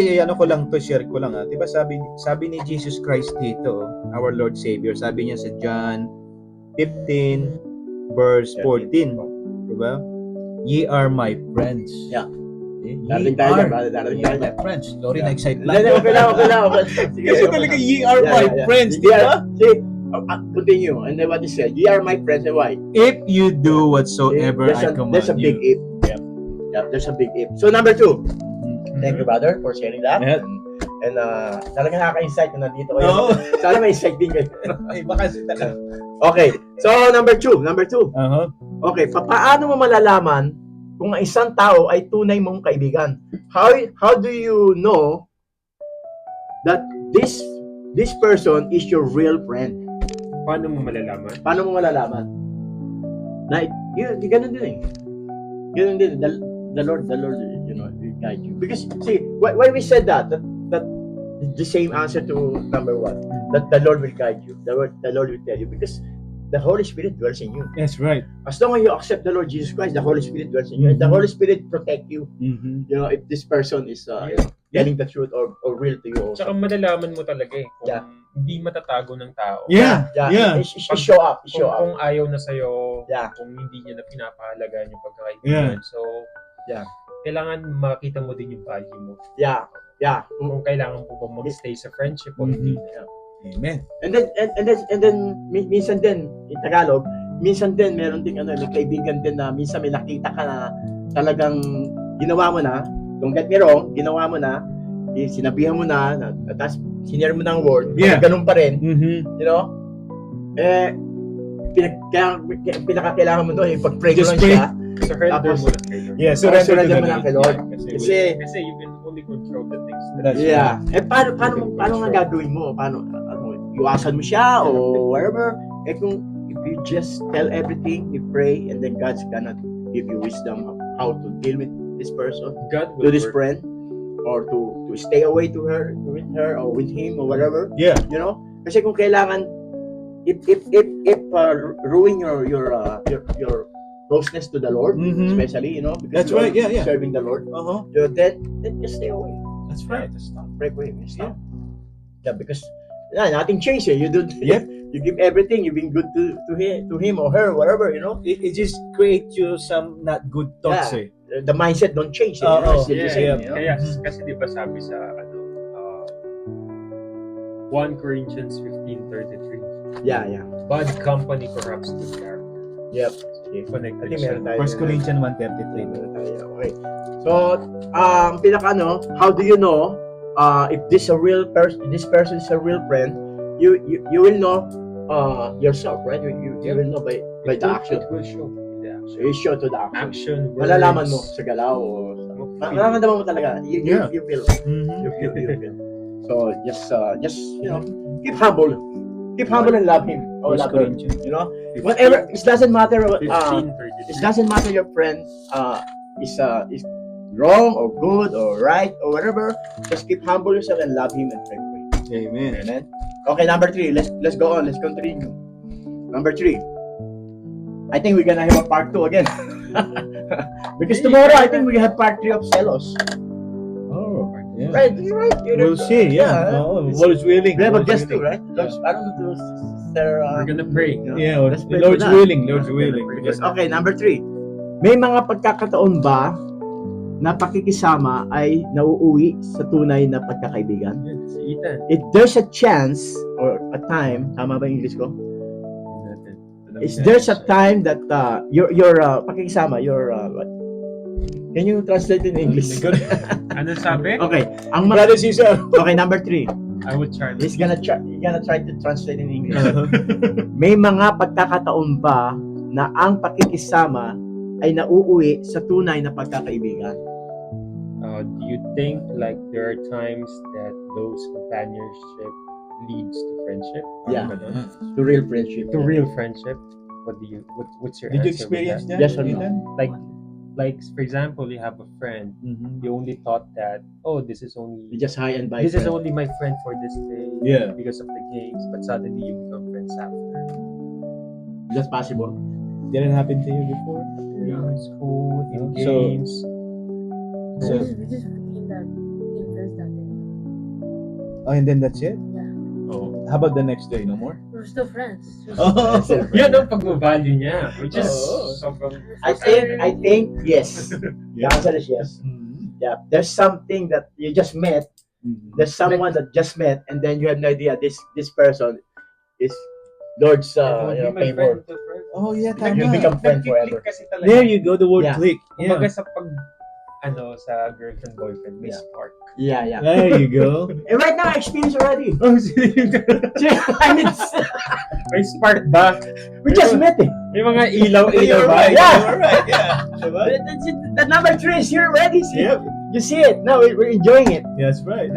share ko lang. Diba sabi ni Jesus Christ dito, our Lord Savior, sabi niya sa John 15 verse 14, diba? Ye are my friends. Yeah. Ye darating tayo dyan, are brother. Darating ye tayo are my dyan. friends. Sorry, Yeah. na-excite Hindi, lang. okay lang. Sige, Kasi okay talaga, lang. ye are my friends, diba? See, continue. And then what he said, ye are my friends, and why? If you do whatsoever I command There's a big you. if. Yeah, there's a big if. So number 2, thank you, brother, for sharing that. Yeah. And talaga nakaka-insight na nandito kayo. Oo. Sana may insight din kayo. Iba kasi talaga. Okay, so number 2. Uh-huh. Okay, paano mo malalaman kung ang isang tao ay tunay mong kaibigan? How do you know that this person is your real friend? Paano mo malalaman? Paano mo malalaman? Na ganun din eh. Ganun din. The Lord, will guide you. Because see, why we said that the same answer to number 1, that the Lord will guide you. The Lord will tell you because the Holy Spirit dwells in you. That's right. As long as you accept the Lord Jesus Christ, the Holy Spirit dwells in you. And the Holy Spirit protect you. Mm-hmm. If this person is telling the truth or real to you also. Tsaka malalaman mo talaga eh kung Yeah. hindi matatago ng tao. Yeah. It show up. It show up. Kung ayaw na sa'yo, Yeah. kung hindi niya na pinapahalagaan yung pagkakaibigan. So, Yeah. kailangan makita mo din yung value mo. Yeah. Yeah. Kung kailangan po ba mag-stay sa friendship o hindi. Amen. And then minsan din in Tagalog, minsan din meron ding may kaibigan din na minsan may nakita ka na talagang ginawa mo na, don't get me wrong, ginawa mo na, sinabihan mo na, tapos sinare mo ng word, Yeah. ganun pa rin, Mm-hmm. you know? Pinakakailangan mo doon, pag-pray mo Just lang pray. siya. Surrender Tapos, mo lang kay Lord. Yeah, surrender surrender mo lang kay Lord. Yeah, Kasi, You can only control the things That's yeah. Paano nga gagawin mo? Paano, iwasan mo siya o whatever? Kung if you just tell everything, you pray, and then God's gonna give you wisdom of how to deal with this person, God to will this work. friend, or to stay away to her, with her, or with him, or whatever. Yeah. You know? Kasi kung kailangan, if ruin your closeness to the Lord, Mhm. especially, you know, because That's you are right, yeah. serving the Lord, Uh-huh. then just stay away. That's right. Just stop. Pray for him. Stop. Yeah, because nothing changed here. You don't. Yep. You give everything. You've been good to him or her, whatever. You know, It just creates you some not good thoughts, Yeah. eh. the mindset don't change. Oo, It's still the Yeah, same. yeah. You know? Kaya, kasi di ba sabi sa 1 Corinthians 15:33, Yeah, yeah. bad company corrupts good character. Yep. Okay, I connected think siya. meron tayo. 1 Corinthians 1:33. Meron tayo. Okay. So, how do you know if this person is a real friend? You will know yourself, right? You will know by the action. It will show in the action. You show to the action. Action, words. Malalaman mo sa galaw o nararamdaman mo talaga. You feel. Mhm. You feel. So just keep humble and love him or 1 love her. Corinthians. You know, whatever. It doesn't matter. 15:33. It doesn't matter your friend is wrong or good or right or whatever. Just keep humble yourself and love him and pray for him. Amen. Amen. Okay, number 3. Let's go on. Let's continue. Number 3. I think we're gonna have a part 2 again. Because tomorrow I think we have part 3 of Celos. Oh, yeah. Right? We'll see, yeah. Oh, Lord's willing. We have a Lord's guest too, willing. right? Lord's, I don't know, Sister. We're gonna pray. Yeah, Let's pray for Lord's that. willing. Lord's willing. Because, okay, number 3. May mga pagkakataon ba na pakikisama ay nauuwi sa tunay na pagkakaibigan? Yan, si Ethan. If there's a chance or a time, tama ba yung English ko? Is there's a time that your pakikisama, what? Can you translate in English? Ano sabi? Okay, ang Brother Cesar. Okay, number 3. I would try. He's gonna try to translate in English. May mga pagkakataon ba na ang pakikisama ay nauuwi sa tunay na pagkakaibigan? Do you think like there are times that those companionship leads to friendship? Yeah. Parang ganun. To real friendship. To real friendship. What's your Did you answer with experience that? that? Yes or no? Ethan? Like for example, you have a friend. Mhm. You only thought that this is only You just high and by this is friend. only my friend for this day. Yeah. Because of the games, but suddenly you become friends after. Just possible. Didn't happen to you before? In school, in So- games. So- we just became friends that day. Oh, and then that's it? Yeah. Oh. How about the next day? No more? We're still friends. Oh. Yun ang pag-value niya. Which is Oo. sobrang... I think yes. The answer is yes. Yeah. There's something that you just met. There's someone that just met, and then you have no idea this person is Lord's favor. Oh, yeah, You tama. become friend forever. Kasi talaga. There you go, the word Yeah. click. Kumbaga Yeah. sa sa girlfriend, boyfriend, may Yeah. spark. Yeah, yeah. There you go. And right now, I experience already. Oh, I mean, May spark ba? we just met it. May mga ilaw-ilaw ba? Yeah. Alright, yeah. Diba? The number 3 is here already. See? Yep. You see it now. We're enjoying it. That's right.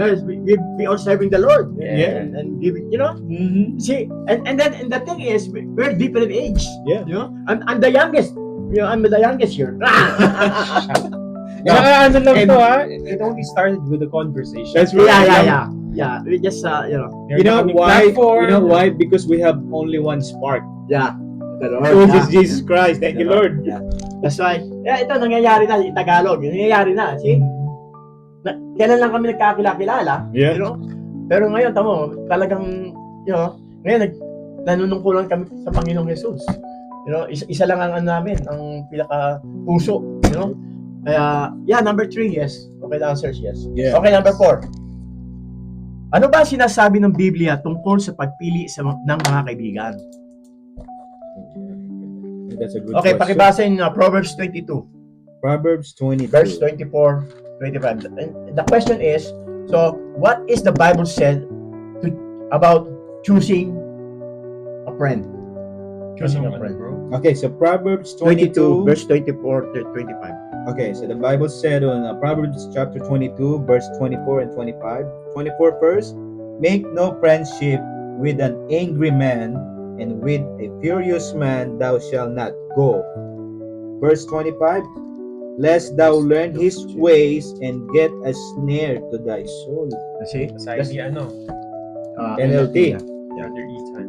We are serving the Lord. Yeah. And giving, you know. Mm-hmm. See, and the thing is, we're different age. Yeah. You know, I'm the youngest. You know, I'm the youngest here. Ano lang to it only started with a conversation. That's right. Yeah. We just You know why? You know why? Because we have only one spark. Yeah. The Lord. Which is Jesus Christ. Thank you, Lord. Yeah. That's why. Yeah, ito nangyayari na in Tagalog. Nangyayari na. See? Kailan lang kami nagkakilala, Yeah. you know? Pero ngayon, tamo, talagang, you know, ngayon nanunungkulan kami sa Panginoong Jesus. You know, isa lang ang namin, ang pinaka puso, you know? Kaya, yeah, number 3, yes. Okay, the answer is yes. Yeah. Okay, number 4. Ano ba ang sinasabi ng Biblia tungkol sa pagpili ng mga kaibigan? That's a good Okay, question. pakibasa in Proverbs 22, Proverbs 22. verse 24, 25. And the question is, so what is the Bible said about choosing a friend? Choosing a friend. Bro? Okay, so Proverbs 22, 22. verse 24 to 25. Okay, so the Bible said on Proverbs chapter 22, verse 24 and 25. 24 first, make no friendship with an angry man, and with a furious man thou shalt not go. Verse 25, lest thou learn his ways and get a snare to thy soul. See? Sa ni ano, NLT. Brother Ethan.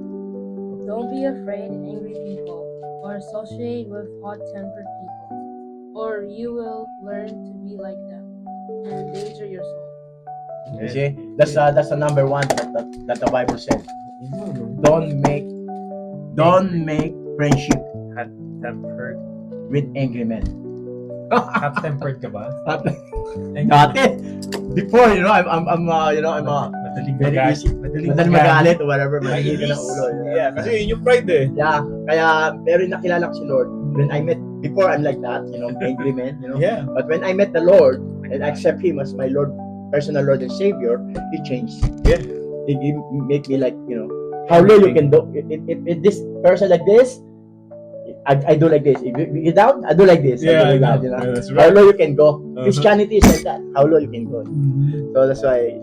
Don't be afraid of angry people, or associate with hot-tempered people, or you will learn to be like them and endanger your soul. You see? That's the number 1 that the Bible said. Don't make friendship Hot-tempered. with angry men. Hot-tempered ka ba? Dati, before, I'm Madaling very magalit. easy. Madaling magalit or whatever, madaling ka ng Mainis. ulo. Yeah, kasi yun yung pride eh. Yeah, kaya pero nakilala ko si Lord. When I met, before I'm like that, angry man, Yeah. But when I met the Lord and accept Him as my Lord, personal Lord and Savior, He changed. Yeah. He make me like, how low you can do. If this person like this, I do like this. If without, I do like this. Yeah, I do I like that, know. Yeah, that's How right. low you can go. Uh-huh. Christianity is like that. How low you can go. So that's why,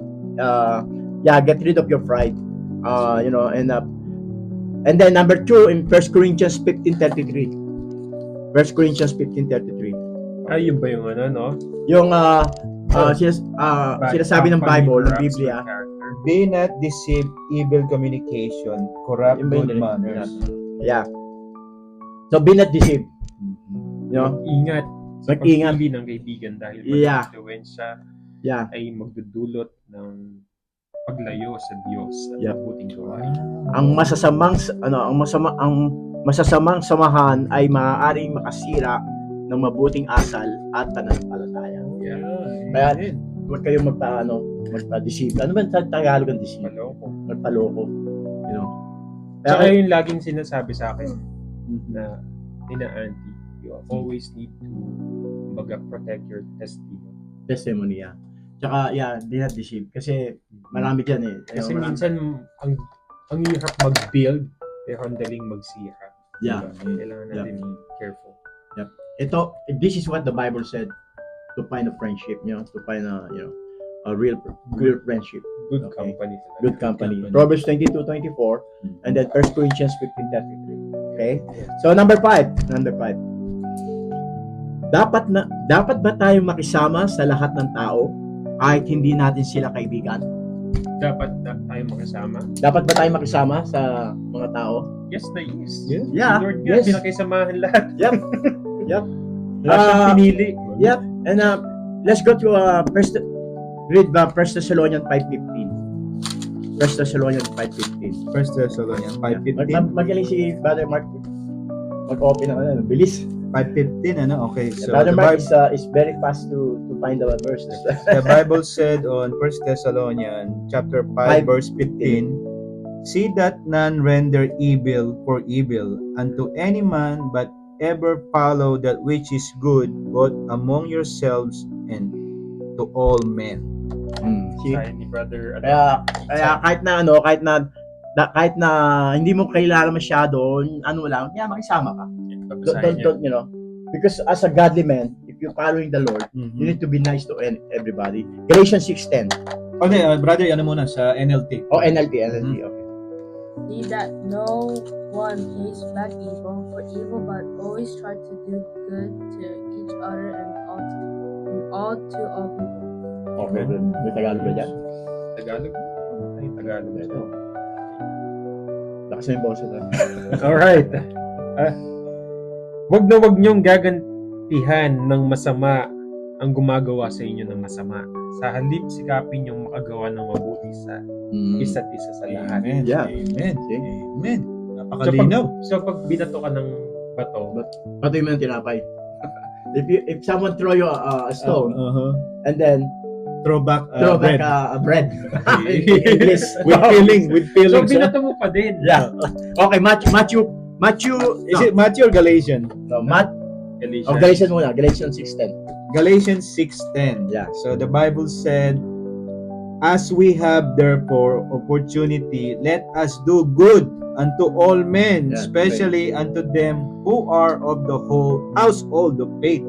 get rid of your pride. And then number 2 in 1 Corinthians 15:33. 1 Corinthians 15:33. Yun ba yung ano, no? Yung sinasabi ng Bible, ng Company Biblia. corrupts the character. Be not deceived, evil communication, corrupt Yung ba good yun? manners. Yeah. So be not deceived. Ingat sa Mag-ingat. pagpili ng kaibigan dahil Yeah. mag-influensya Yeah. ay magdudulot ng paglayo sa Diyos at Yeah. mabuting gawain. Ang masasamang samahan ay maaaring makasira ng mabuting asal at pananampalataya. Yeah. Kaya huwag kayong magpa-deceive. Ano ba sa Tagalog ang deceive? Maloko. Magpaloko. Tsaka Kaya, yung laging sinasabi sa akin na auntie, you always need to protect your testimony. testimony yan. Tsaka, do not deceive. Kasi marami dyan eh. Kasi Marami. minsan ang hirap mag-build pero ang daling magsira. Yeah. Diba? Kailangan natin be careful. This is what the Bible said to find a friendship, to find a real friendship. Good Okay. company talaga. Good company. company. Proverbs 22:24 and then 1 Corinthians 15:33. Okay? So number 5. Dapat ba tayong makisama sa lahat ng tao kahit hindi natin sila kaibigan? Dapat tayo makasama. Dapat ba tayong makisama sa mga tao? Yes na yes. Yeah. Si Lord nga, Yes. pinakisamahan lahat. Yep. Lahat siyang pinili. Yep. And let's go to read 1 Thessalonians 5:15. 1 Thessalonians 5:15. 1 Thessalonians 5:15. Magaling si Brother Mark mag-open ng bilis. 5:15, okay. So Brother the Mark Bible, is very fast to find the verses. the Bible said on 1 Thessalonians chapter 5 verse 15, see that none render evil for evil unto any man, but ever follow that which is good, both among yourselves and to all men. See? Kaya ni brother, Kaya kahit na hindi mo kailangan masyado, makisama ka. Don't, because as a godly man, if you're following the Lord, you need to be nice to everybody. Galatians 6:10. Okay, brother, ano muna sa NLT. Oh, NLT, okay. See that no one pays back evil for evil, but always try to do good to each other and all to all people. Okay, may Tagalog ba dyan? Tagalog? Ay, Tagalog. Ito. Lakas na yung boses. Alright. Wag na wag niyong gagantihan ng masama ang gumagawa sa inyo ng masama. Sa halip, sikapin niyong makagawa ng mabuti sa isa't isa sa lahat. Amen. Yeah. Amen. See? Amen. So Napakalinaw. pag binato ka ng bato, Patuloy mo ng tinapay. If someone throw you a stone and then Throw back throw bread. back a bread. In English. With feeling, with So, feelings. binato mo pa din. Yeah. Okay, Matthew. Is it Matthew or Galatians? No, Galatians. Galatians muna. Galatians 6:10. Galatians 6:10. Yeah. So the Bible said, "As we have therefore opportunity, let us do good unto all men, Yeah, especially unto them who are of the whole household of faith."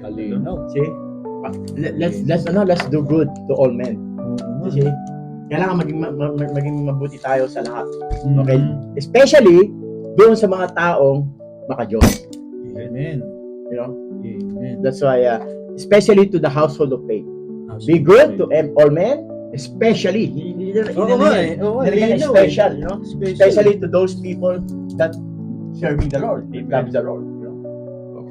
Talino. See? Let's do good to all men. See? Kailangan maging mabuti tayo sa lahat. Okay? Especially doon sa mga taong maka-Diyos. Amen. You know? Amen. That's why, especially to the household of faith. Be good to all men, especially. Special, you know? Especially to those people that serving the Lord, loves the Lord. You know?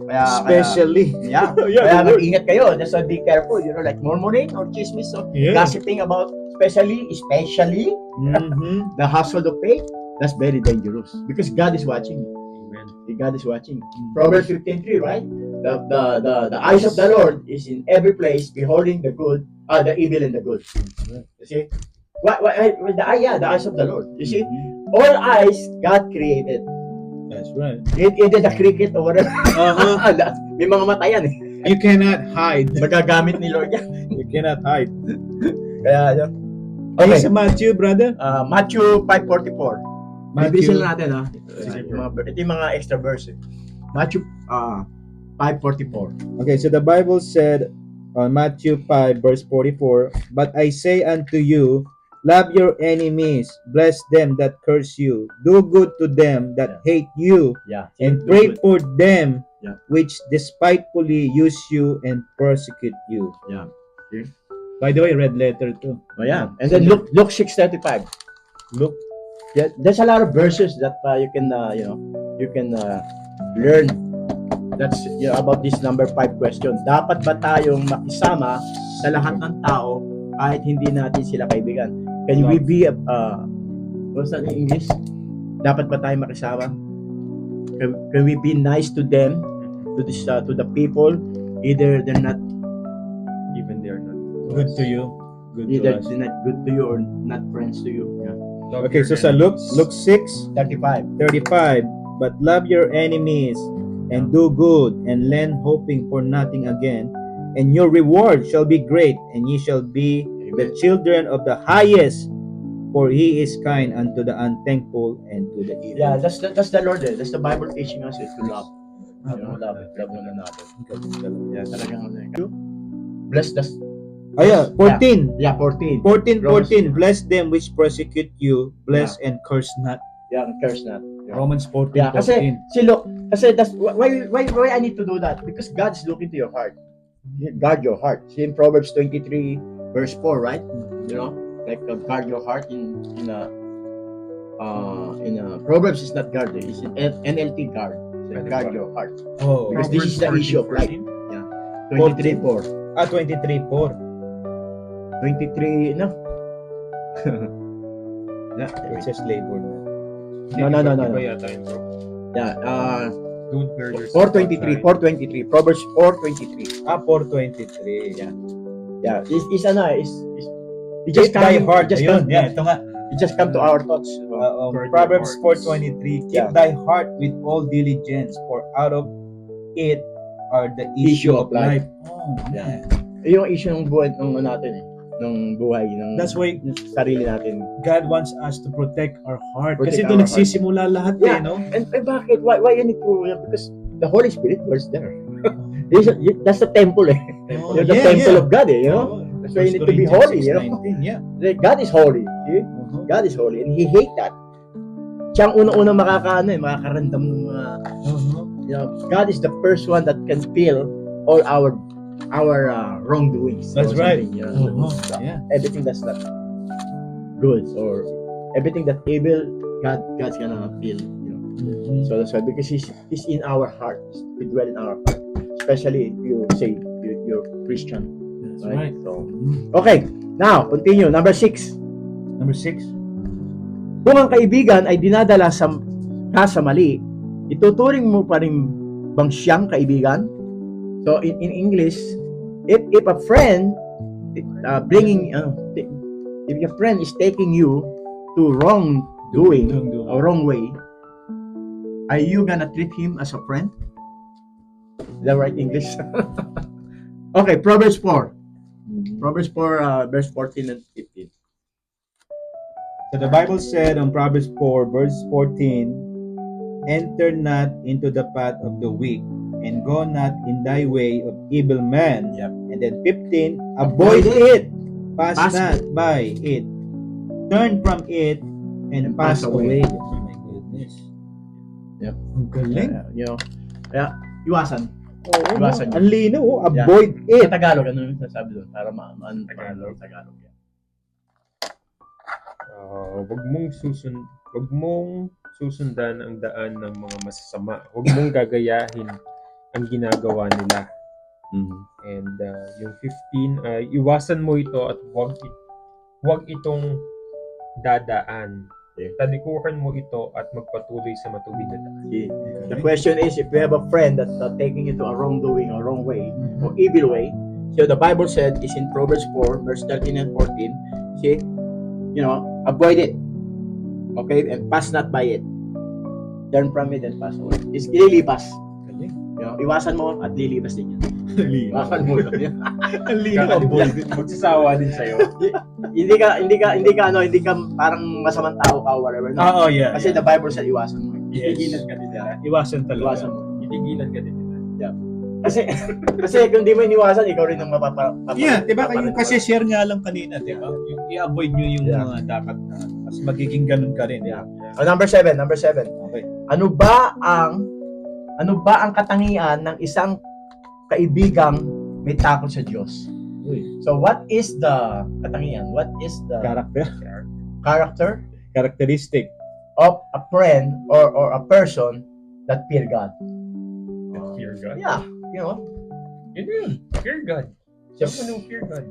Especially. Kaya mag-ingat kayo. That's why be careful. You know, like murmuring or chismis or gossiping about, especially the household of faith. That's very dangerous because God is watching. Amen. God is watching. Proverbs 15:3, right? The eyes of the Lord is in every place, beholding the good, the evil and the good. You see? The eyes of the Lord. You see? All eyes God created. That's right. Either the cricket or whatever. May mga mata yan eh. You cannot hide. Magagamit ni Lord yan. You cannot hide. Kaya, yun. Okay, Okay. sa Matthew, brother. Matthew 5:44. Bibilisan na natin ha. Sige. Ito yung mga extra verse eh. Matthew 5:44. Okay, so the Bible said on Matthew 5 verse 44, "But I say unto you, love your enemies, bless them that curse you, do good to them that hate you, Yeah. and pray for them Yeah. which despitefully use you and persecute you." Yeah. Okay. By the way, red letter too. Oh yeah. And then Luke 6:35. Look. Yeah, there's a lot of verses that you can learn. That's about this number 5 question. Dapat ba tayong makisama sa lahat ng tao kahit hindi natin sila kaibigan? Can we be what's that in English? Dapat ba tayong makisama? Can we be nice to them, to the people, either they're not Even they are not Good to you. Good to either us. they're not good to you or not friends to you. Yeah. Love Okay, your so sa Luke enemies. 6 35. 35, "But love your enemies and do good and lend, hoping for nothing again, and your reward shall be great, and ye shall be the children of the highest, for he is kind unto the unthankful and to the evil." Yeah, that's the Lord. That's the Bible teaching us to love. Love one another. Yeah, talagang bless the 14. yeah 14. 14, "Bless them which persecute you, bless and curse not." Yeah, curse not. Yeah. Romans 14, Yeah, kasi that's why I need to do that because God is looking to your heart. Guard your heart. See in Proverbs 23 verse 4, right? You know, like guard your heart in Proverbs is not guard, it's in NLT guard. So, guard your heart. Oh, Because this is the issue of life. 23:4. 23:4. 23 no. It says labor. No. Iba yata yun, bro. Yeah, Don't bear yourself 423, outside. Proverbs 4:23. 4:23. Yeah, it just Keep thy heart. Just Ayun, come, ito nga. it just come to our thoughts. Proverbs Guard your 4:23, "Keep Yeah. thy heart with all diligence, for out of it are the issue of life." Oh, Yeah. man. Yung issue ng buhay ng natin ng buhay ng That's why sarili natin. God wants us to protect our heart. Protect Kasi our doon heart. nagsisimula lahat Yeah. no? And bakit? Why you need to? Because the Holy Spirit was there. That's the temple eh. Oh, You're the temple of God you know. That's why you need to be holy, you know. 6:19, yeah. God is holy. See? God is holy and He hate that. Siya ang unang-unang makakaramdam ng mga, God is the first one that can feel all our wrongdoings. That's or right. something, you know. Yeah. Everything that's not good or everything that's evil, God's gonna feel. You know. So that's why because He's in our heart. He dwell in our heart. Especially if you say you're Christian. That's right. So, okay. Now, continue. Number 6. Number 6. Kung ang kaibigan ay dinadala sa mali, ituturing mo pa rin bang siyang kaibigan? So in English, if a friend bringing if your friend is taking you to wrong doing or wrong way, are you gonna treat him as a friend? Is that right English? Okay, Proverbs 4. Proverbs 4, verse 14 and 15. So the Bible said on Proverbs 4, verse 14, enter not into the path of the weak, and go not in thy way of evil men. Yep. And then 15, avoid it, pass Pass not by it, turn from it, and pass away. Oh my goodness. Yep. Ang galing. You know, kaya iwasan. Oo, Iwasan ang linaw, avoid Sa it. Tagalog, ano yung sasabi doon? Para Tagalog. Wag mong susundan ang daan ng mga masasama. Wag mong gagayahin ang ginagawa nila. And yung 15, iwasan mo ito at wag itong dadaan. Okay. Talikuran mo ito at magpatuloy sa matuwid na daan. Okay. The question is, if you have a friend that's taking you to a wrongdoing or wrong way or evil way, so the Bible said is in Proverbs 4, verse 13 and 14, see, avoid it. Okay, and pass not by it. Turn from it and pass away. It's lilipas. Iwasan mo at lilipas din yan. Iwasan mo lang yan. Ang linaw, avoid it. Magsasawa din sa'yo. Hindi ka parang masamang tao ka or whatever. No? Oo, yeah. Kasi the Bible said iwasan mo. Yes. Titigilan ka din nila. Iwasan talaga. Iwasan mo. Titigilan ka din nila. Kasi kung di mo iniwasan, ikaw rin ang Yeah, diba? Yung kasi share nga lang kanina, diba? Yung i-avoid nyo yung mga dapat na. Mas magiging ganun ka rin. Yeah. Number 7. Okay. Ano ba ang katangian ng isang kaibigang may takot sa Diyos? So what is the katangian? What is the character Characteristic. of a friend or a person that fear God? Fear God? Yeah, Yun. Fear God. Someone who fear God.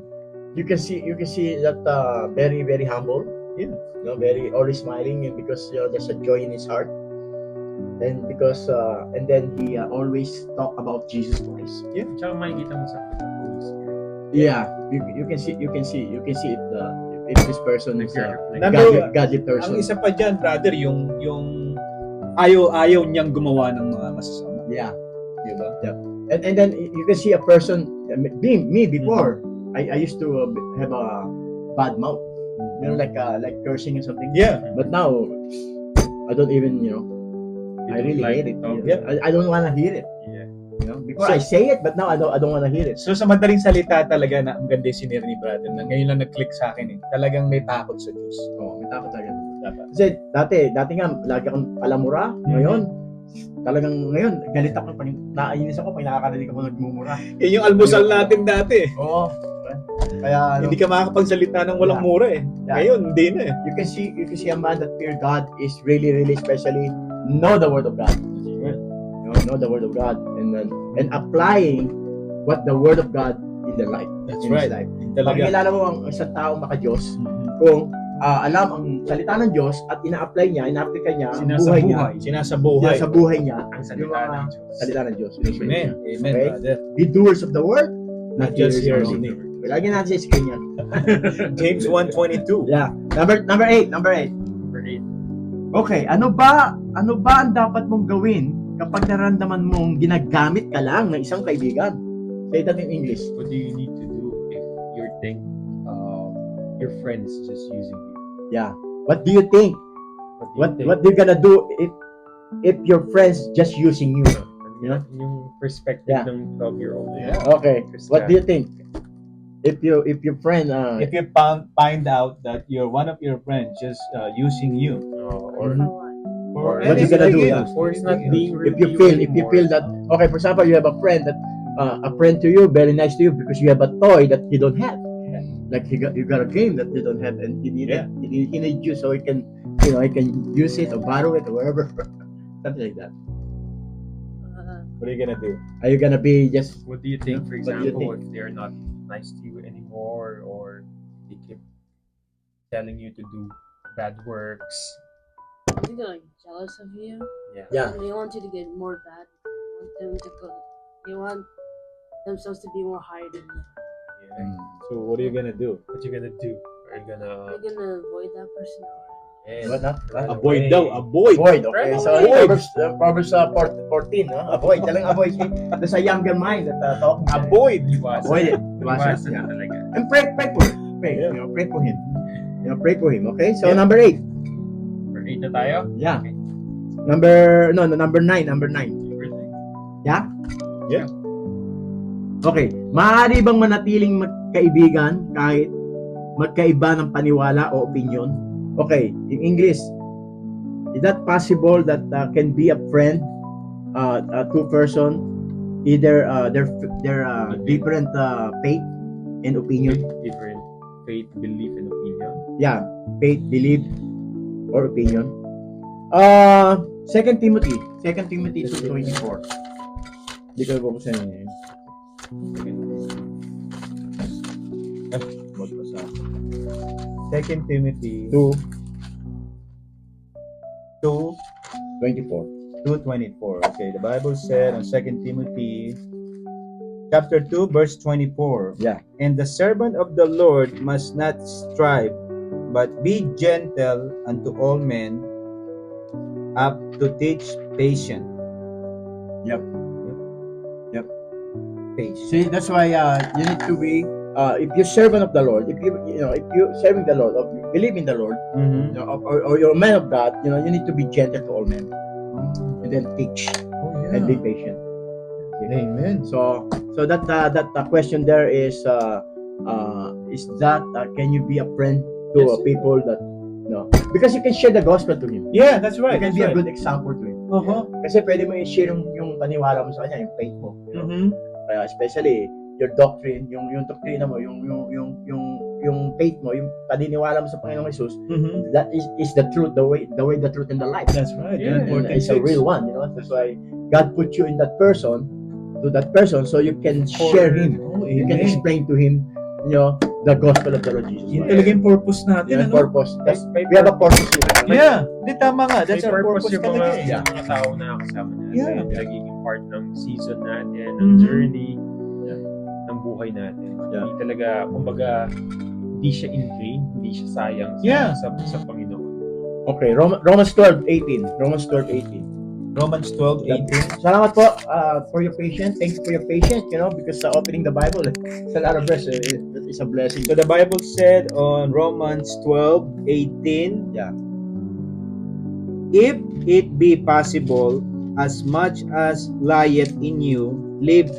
you can see that very very humble. Yeah. Very always smiling, and because there's a joy in his heart, and because and then he always talk about Jesus Christ. Yeah. Tsaka makikita mo sa Holy Spirit. Yeah, you can see if this person is a Number- godly Ang person. isa pa dyan, brother, yung ayaw niyang gumawa ng mga masasama. Yeah, Diba? and then you can see a person. Me before, I used to have a bad mouth, like cursing or something. Yeah. But now, I don't even I don't really like hate it. to talk. I don't want to hear it. Yeah. Before I say it, but now I don't want to hear it. So sa madaling salita talaga na ang ganda yung sinir ni brother na ngayon lang nag-click sa akin Talagang may takot sa Diyos. May takot talaga. Dapat. Kasi dati nga lagi akong palamura. Ngayon, talagang ngayon galit ako pag naiinis ako pag nakakarinig ako nagmumura. Yan yung almusal natin dati. Oo. Kaya Hindi ka makakapagsalita ng walang Yeah. mura Yeah. Ngayon, hindi na you can see a man that fear God is really especially know the word of God. Know the word of God and applying what the word of God in their life. That's in his right. life. Talaga. Makikilala mo ang isang taong maka-Diyos kung alam ang salita ng Diyos at ina-apply niya, ina-apply niya ang buhay niya. Sinasabuhay. Sa buhay niya Ang yung salita mga ng Diyos. salita ng Diyos. Amen. Amen, Okay? brother. Be doers of the word, Not just hearers only. only. Lagi natin sa screen yan. James 1:22. Yeah. Number 8. Number 8. Okay, ano ba ang dapat mong gawin kapag nararamdaman mong ginagamit ka lang ng isang kaibigan? Say that in English. What do you need to do if you think your friends just using you? Yeah. What do you think? What do you What you gonna do if your friends just using you? Yeah. Yung perspective Yeah. ng 12-year-old. Yeah. Okay. What do you think? If your friend If you find out that one of your friends just using you Or or What you gonna do? anything else. or it's not being if you feel that, okay, for example, you have a friend to you, very nice to you because you have a toy that you don't have. Like you got a game that you don't have, and he needed he need you so he can he can use it or borrow it or wherever, something like that. What are you gonna do? Are you gonna be just What do you think, for What do you example, think? if they're not nice to you anymore, or they keep telling you to do bad works? I think they're like jealous of you. Yeah. They want you to get more bad. They want them to go. They want themselves to be more higher than you. Yeah. So what are you gonna do? What you gonna do? Are you gonna You're gonna avoid that person. yeah, What not? run Avoid away? daw, avoid. Avoid, okay. Run So, away. Proverbs 14, no? Avoid. Talagang avoid. See, there's a younger mind that talking. Avoid. Iwasan. Avoid it. Iwasan Yeah. na talaga. And pray for him. Pray, Yeah. pray for him. Pray for him, okay? So, Yeah. number 8. For 8 na tayo? Yeah. Okay. Number 9. Everything. Yeah? Yeah. Okay. Maaari bang manatiling magkaibigan kahit magkaiba ng paniwala o opinion? Okay. In English, is that possible that can be a friend, two person, either they're different faith and opinion? Different faith, belief, and opinion. Yeah, faith, belief, or opinion. 2 Timothy 2:24. Hindi ko bubuksan yun. Magbasa. 2 Timothy 2:24. 2:24. Okay, the Bible said on 2 Timothy chapter 2 verse 24. Yeah. And the servant of the Lord must not strive, but be gentle unto all men, up to teach patient. Yep. Patient. See, that's why you need to be if you're servant of the Lord, if you serving the Lord, or you believe in the Lord, Mm-hmm. or you're a man of God, you need to be gentle to all men and then teach Oh and be patient. Amen. So that question there is that can you be a friend to Yes. people that because you can share the gospel to him. Yeah, that's You right. can That's be a right. good example to him. Uh-huh. Kasi pwede mo i-share yung paniwala mo sa kanya, yung faith mo. Mm-hmm. Kaya especially your doctrine, yung doktrina mo, yung faith mo, yung paniniwala mo sa Panginoong Jesus, Mm-hmm. that is the truth, the way, the truth, and the life. That's right. Yeah, And it's a real one, That's why God put you in that person, so you can share him. Oh, You can amen. explain to him, the gospel of the Lord Jesus. Yun talaga yung purpose natin, Yeah, ano? purpose. May We have a purpose here. Yeah, di tama nga. May That's our purpose purpose yung talaga. mga, Yeah. mga tao na kasama natin. Yeah. Yung nagiging part ng season natin, ng Mhm. journey, Yeah. ng buhay natin. Yeah. Hindi talaga, kumbaga, hindi siya in vain, hindi siya sayang Yeah. sa Panginoon. Okay, Romans 12:18. Romans 12:18. Romans 12:18. Salamat po for your patience. Thank you for your patience, because opening the Bible, it's a lot of blessing. It's a blessing. So the Bible said on Romans 12:18, Yeah. if it be possible, as much as lieth in you, live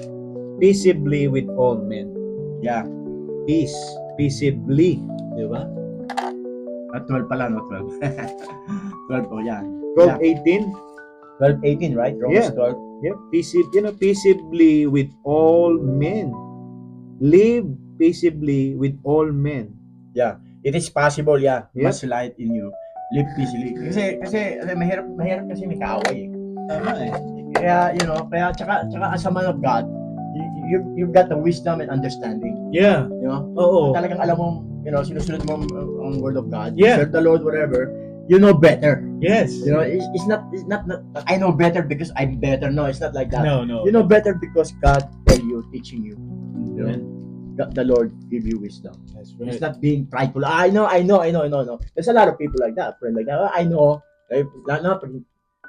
peaceably with all men. Yeah. Peace, peaceably. Di ba? 12 pala, no? 12. 12 po, yeah. 12:18. 12:18, right? Romans Yeah. 12. Yeah, peaceably with all men. Live peaceably with all men. It is possible, yeah. Yeah. Mas light in you. Live peacefully. Kasi mahirap kasi may kaaway. Tama eh. Kaya, kaya tsaka as a man of God, you've got the wisdom and understanding. Yeah. Oo. Talagang alam mo, sinusunod mo ang word of God. Yeah. Serve the Lord, whatever. You know better. Yes. It's not I know better because I'm better. No, it's not like that. No. You know better because God tell you, teaching you. Amen. God, the Lord give you wisdom. That's It's right. not being prideful. I know. There's a lot of people like that, friend like that. I know. Lalo pag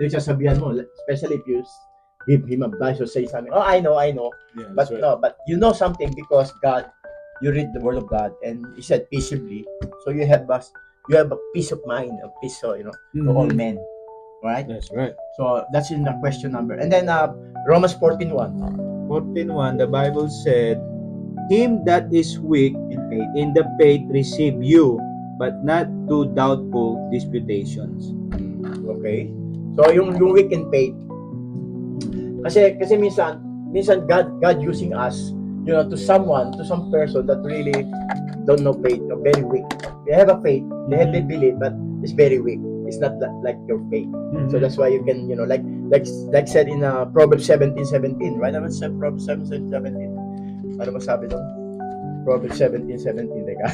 nagsasabihan mo, especially if you give him advice or say something. I know. Yeah, But that's right. no, but you know something because God, you read the word of God and He said peaceably. So you have a peace of mind, a peace, to all Mhm. men. Right? That's right. So that's in the question number. And then Romans 14:1 14:1, the Bible said, him that is weak in faith. in the faith receive you, but not to doubtful disputations. Okay? So yung weak in faith. Kasi minsan God using us, to some person that really don't know faith, very weak. They have a faith, they have a belief, but it's very weak. It's not like your faith. So that's why you can, like said in Proverbs 17:17, right? Ano sa Proverbs 17:17? Ano ba sabi doon? Proverbs 17:17, teka.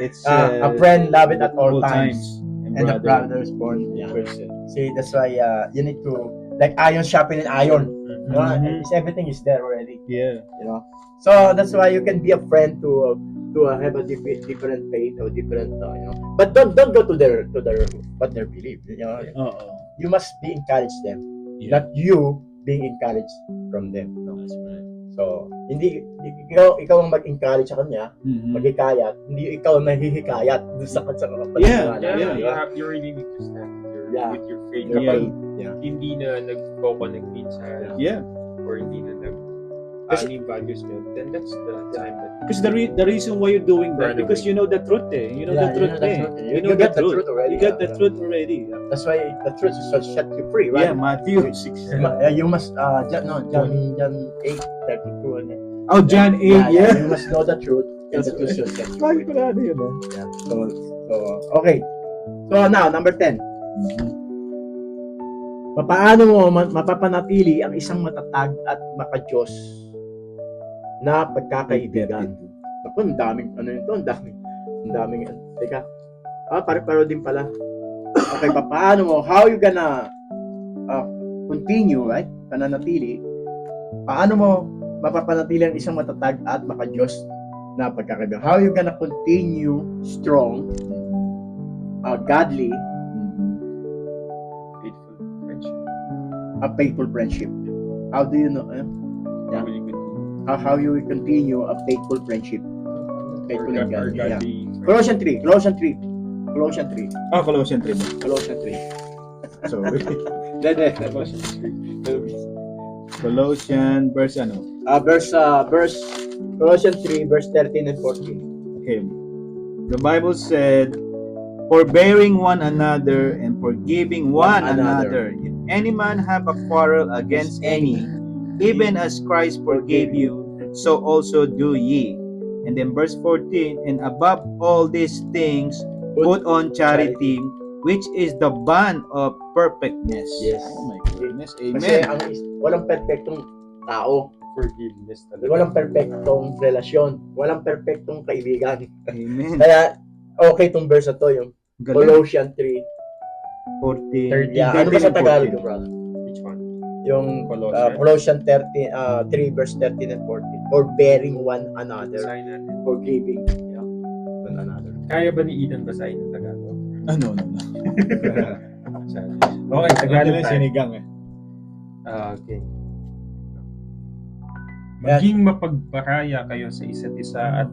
It's A friend love it at all times. and And the brother brother is born. Yeah. person. See, that's why you need to like iron sharpening iron. You know, Mhm. everything is there already. Yeah. You know, so that's why you can be a friend to have a different faith or different, but don't go to their what they believe. You know, Oo. you must be encourage them, Yeah. not you being encouraged from them. No? That's right. So hindi ikaw ang mag-encourage sa kanya, Mhm. maghikayat, hindi ikaw ang nahihikayat doon sa Yeah, Yeah, niya, di you ba? you really need to stand Yeah. with your faith. Your Kapag faith. Yeah. hindi na nag-connect sa Yeah. or hindi na Kasi- yung values nyo, then that's the time that Because the reason why you're doing that, Run because away. you know the truth eh. You know Yeah, the truth eh. You know the truth already. You got the Yeah. truth already. That's why the truth will set you free, right? Yeah, Matthew 6. You must John 8:32. Oh, John 8, yeah. You must know the truth, and the truth will set you free. Lagi ko na ano yun eh. Yeah. So okay. So now number 10. Paano mo mapapanatili ang isang matatag at makadiyos na pagkakaibigan? Ako, ang daming, ang daming, teka, pare-paro din pala. Okay, paano mo, how you gonna continue, right? Pananatili, paano mo mapapanatili ang isang matatag at makadiyos na pagkakaibigan? How you gonna continue strong, godly, faithful friendship. a faithful friendship? How do you know? Yeah. Really good. How you will continue a faithful friendship? Faithful and Or godly. Yeah. godly friendship. Colossians 3. Oh, Colossians 3. Colossians 3. Sorry. Colossians 3. Colossians verse ano? Verse Colossians 3 verse 13 and 14. Okay. The Bible said, forbearing one another and forgiving one another. If any man have a quarrel against any, even as Christ forgave you, so also do ye. And then verse 14, and above all these things, put on charity, which is the bond of perfectness. Yes. Oh my goodness. Kasi Amen. walang perfectong tao, Forgiveness talaga. walang perfectong relasyon, walang perfectong kaibigan. Amen. Kaya okay tong verse na to, yung Galing. Colossians 3. 14. Yeah, ano ba sa Tagalog, brother? Which one? Yung Colossians? Colossians 3 verse 13 and 14. Forbearing one another, Basahin natin. forgiving one another. Kaya ba ni Ethan basahin ng Tagalog? Ano, no. Okay, Tagalog tayo. Sinigang eh. Okay. Maging mapagparaya kayo sa isa't isa at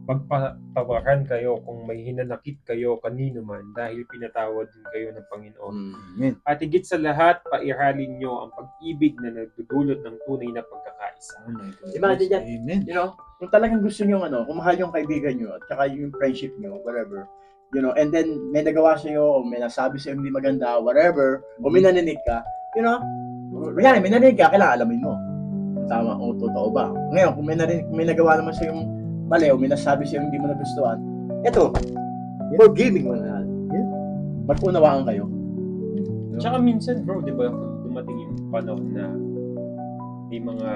magpatawaran kayo kung may hinanakit kayo kanino man dahil pinatawad din kayo ng Panginoon. Amen. At higit sa lahat, pairalin nyo ang pag-ibig na nagdudulot ng tunay na pagkakaisa. Oh my goodness. Imagine yan. Amen. You know, kung talagang gusto nyo, kung mahal yung kaibigan nyo, at saka yung friendship nyo, whatever, and then may nagawa sa'yo, o may nasabi sa'yo hindi maganda, whatever, o may naninig ka, may naninig ka, kailangan alamin mo. Tama o totoo ba? Ngayon, kung may nagawa naman sa'yo yung mali, o may nasabi sa'yo hindi mo nagustuhan, eto, forgiving mo na. Yeah. Mag-unawaan kayo. Tsaka minsan, bro, di ba, kung dumating yung panahon na may mga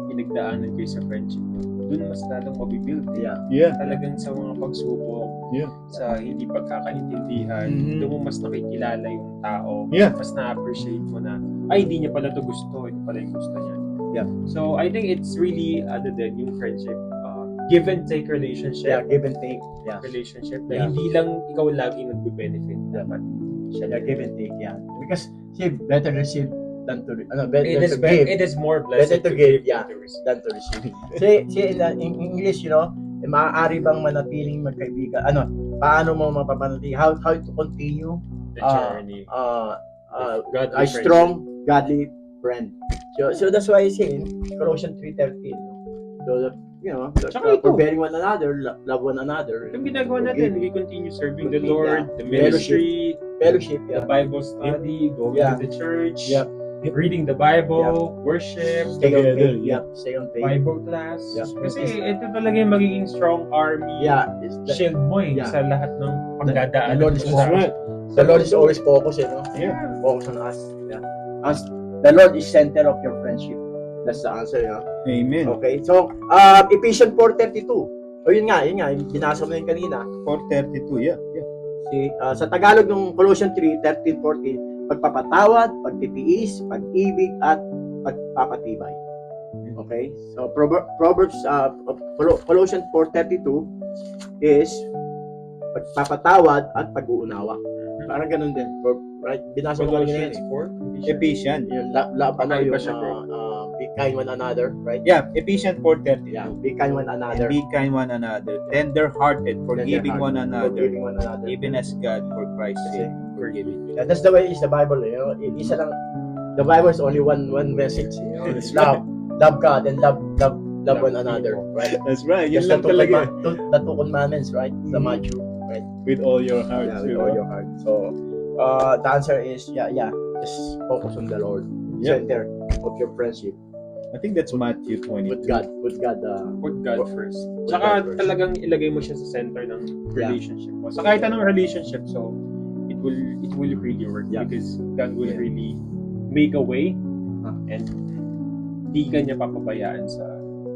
pinagdaanan kayo sa friendship nyo, dun mas lalong mabibuild. Yeah. Yeah. Talagang sa mga pagsubok, Yeah. sa hindi pagkakaintindihan, Mhm. doon mo mas nakikilala yung tao, Yeah. mas na-appreciate mo na, ay, hindi niya pala to gusto, ito pala yung gusto niya. Yeah. So, I think it's really, other than yung friendship, give and take relationship, Yeah, give and take. Yeah. relationship na Yeah. hindi lang ikaw lagi nagbe-benefit, dapat siya Yeah, give and take, yeah. Because, see, better receive than to, better It is, to give it is more blessed Better to give, yeah. than to receive. than to receive. See, in English, maaari bang manatiling magkaibigan? Paano mo mapapanatili? How to continue The journey. Godly a friendship. strong, godly friend. So that's why I say in Colossians 3:13. So, Tsaka ito. forbearing one another, love one another. Yung ginagawa natin, we continue serving the Yeah. Lord, the ministry, Fellowship, the yeah. Bible study, going Yeah. to the church, Yeah. reading the Bible, worship, Stay on Together, faith, yeah. Stay on faith. Bible class. Yeah. Kasi ito talaga yung magiging strong army, Yeah, it's shield mo Yeah. sa lahat ng pagdadaan. The Lord is mo That's sa- right. The Lord is always focused, Yeah. Focus on us. Yeah. As the Lord is center of your friendship. That's the answer, Amen. Okay. So, Ephesians 4:32. O yun nga, yung binasa mo yun kanina. 4:32. Yeah. Yeah. Sa Tagalog ng Colossians 3:13-14, pagpapatawad, pagtitiis, pag-ibig, at pagpapatibay. Okay? So, Proverbs, Colossians 4:32 is pagpapatawad at pag-uunawa. Parang ganun din. Right? Binasa ko lang yun. Colossians 4. Ephesians. Yung love, Pakain ba yung siya, bro? be kind one another, right? Yeah, Ephesians 4:30. Yeah, be kind one And another. be kind one another, tender-hearted, forgiving one another, Forgiving one another. even as God for Christ's sake forgiving. Yeah, that's the way is the Bible, you know. Isa lang, the Bible is only one message, you know. It's That's love God and love one another, right? That's right. Yun Just lang talaga. the two commandments, right? The Matthew, right? With all your heart. Yeah, with all your heart. So, the answer is just focus on the Lord. Yeah. Center of your friendship I think that's Matthew 22. with God. Put God first. God Tsaka first. talagang ilagay mo siya sa center ng relationship mo. Sa kahit anong relationship, so it will really work Yeah. because God will Yeah. really make a way Ah. and di ka niya papabayaan sa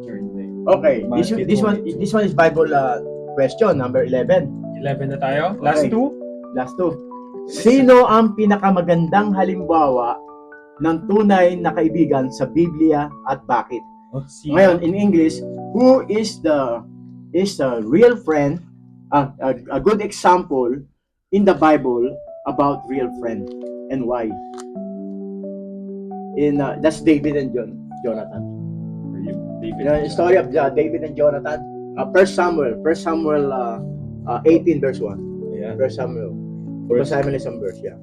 journey na yun. Okay, Matthew this one is Bible question number 11. 11 na tayo. Last Okay. two. Last two. Sino ang pinakamagandang halimbawa ng tunay na kaibigan sa Biblia at bakit? Sino? Ngayon, in English, who is a real friend, a good example in the Bible about real friend and why? That's David and Jonathan. David. You know, the story of David and Jonathan. 1 Samuel 18 verse 1. Yeah. 1 Samuel. First, Basahin mo isang verse, yeah.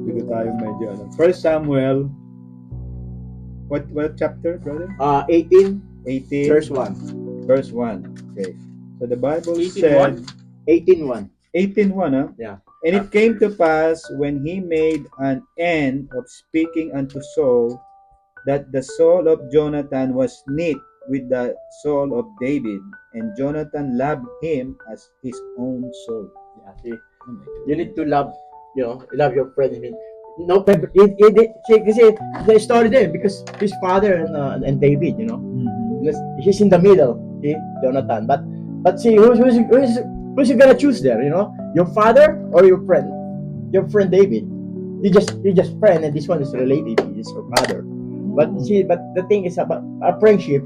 dito tayo medyo ano. 1 Samuel, what chapter, brother? 18 18, verse 1. verse 1. Okay. So the Bible 18:1? said, 18:1. 18:1, huh? Yeah. And it came to pass when he made an end of speaking unto Saul, that the soul of Jonathan was knit with the soul of David, and Jonathan loved him as his own soul. Yeah, see, you need to love, love your friend. I mean, no, kasi the story there because his father and David, he's in the middle, see, Jonathan. But see, who's you gonna choose there? Your father or your friend? Your friend David. You just friend, and this one is relative. He's your father. But the thing is about a friendship,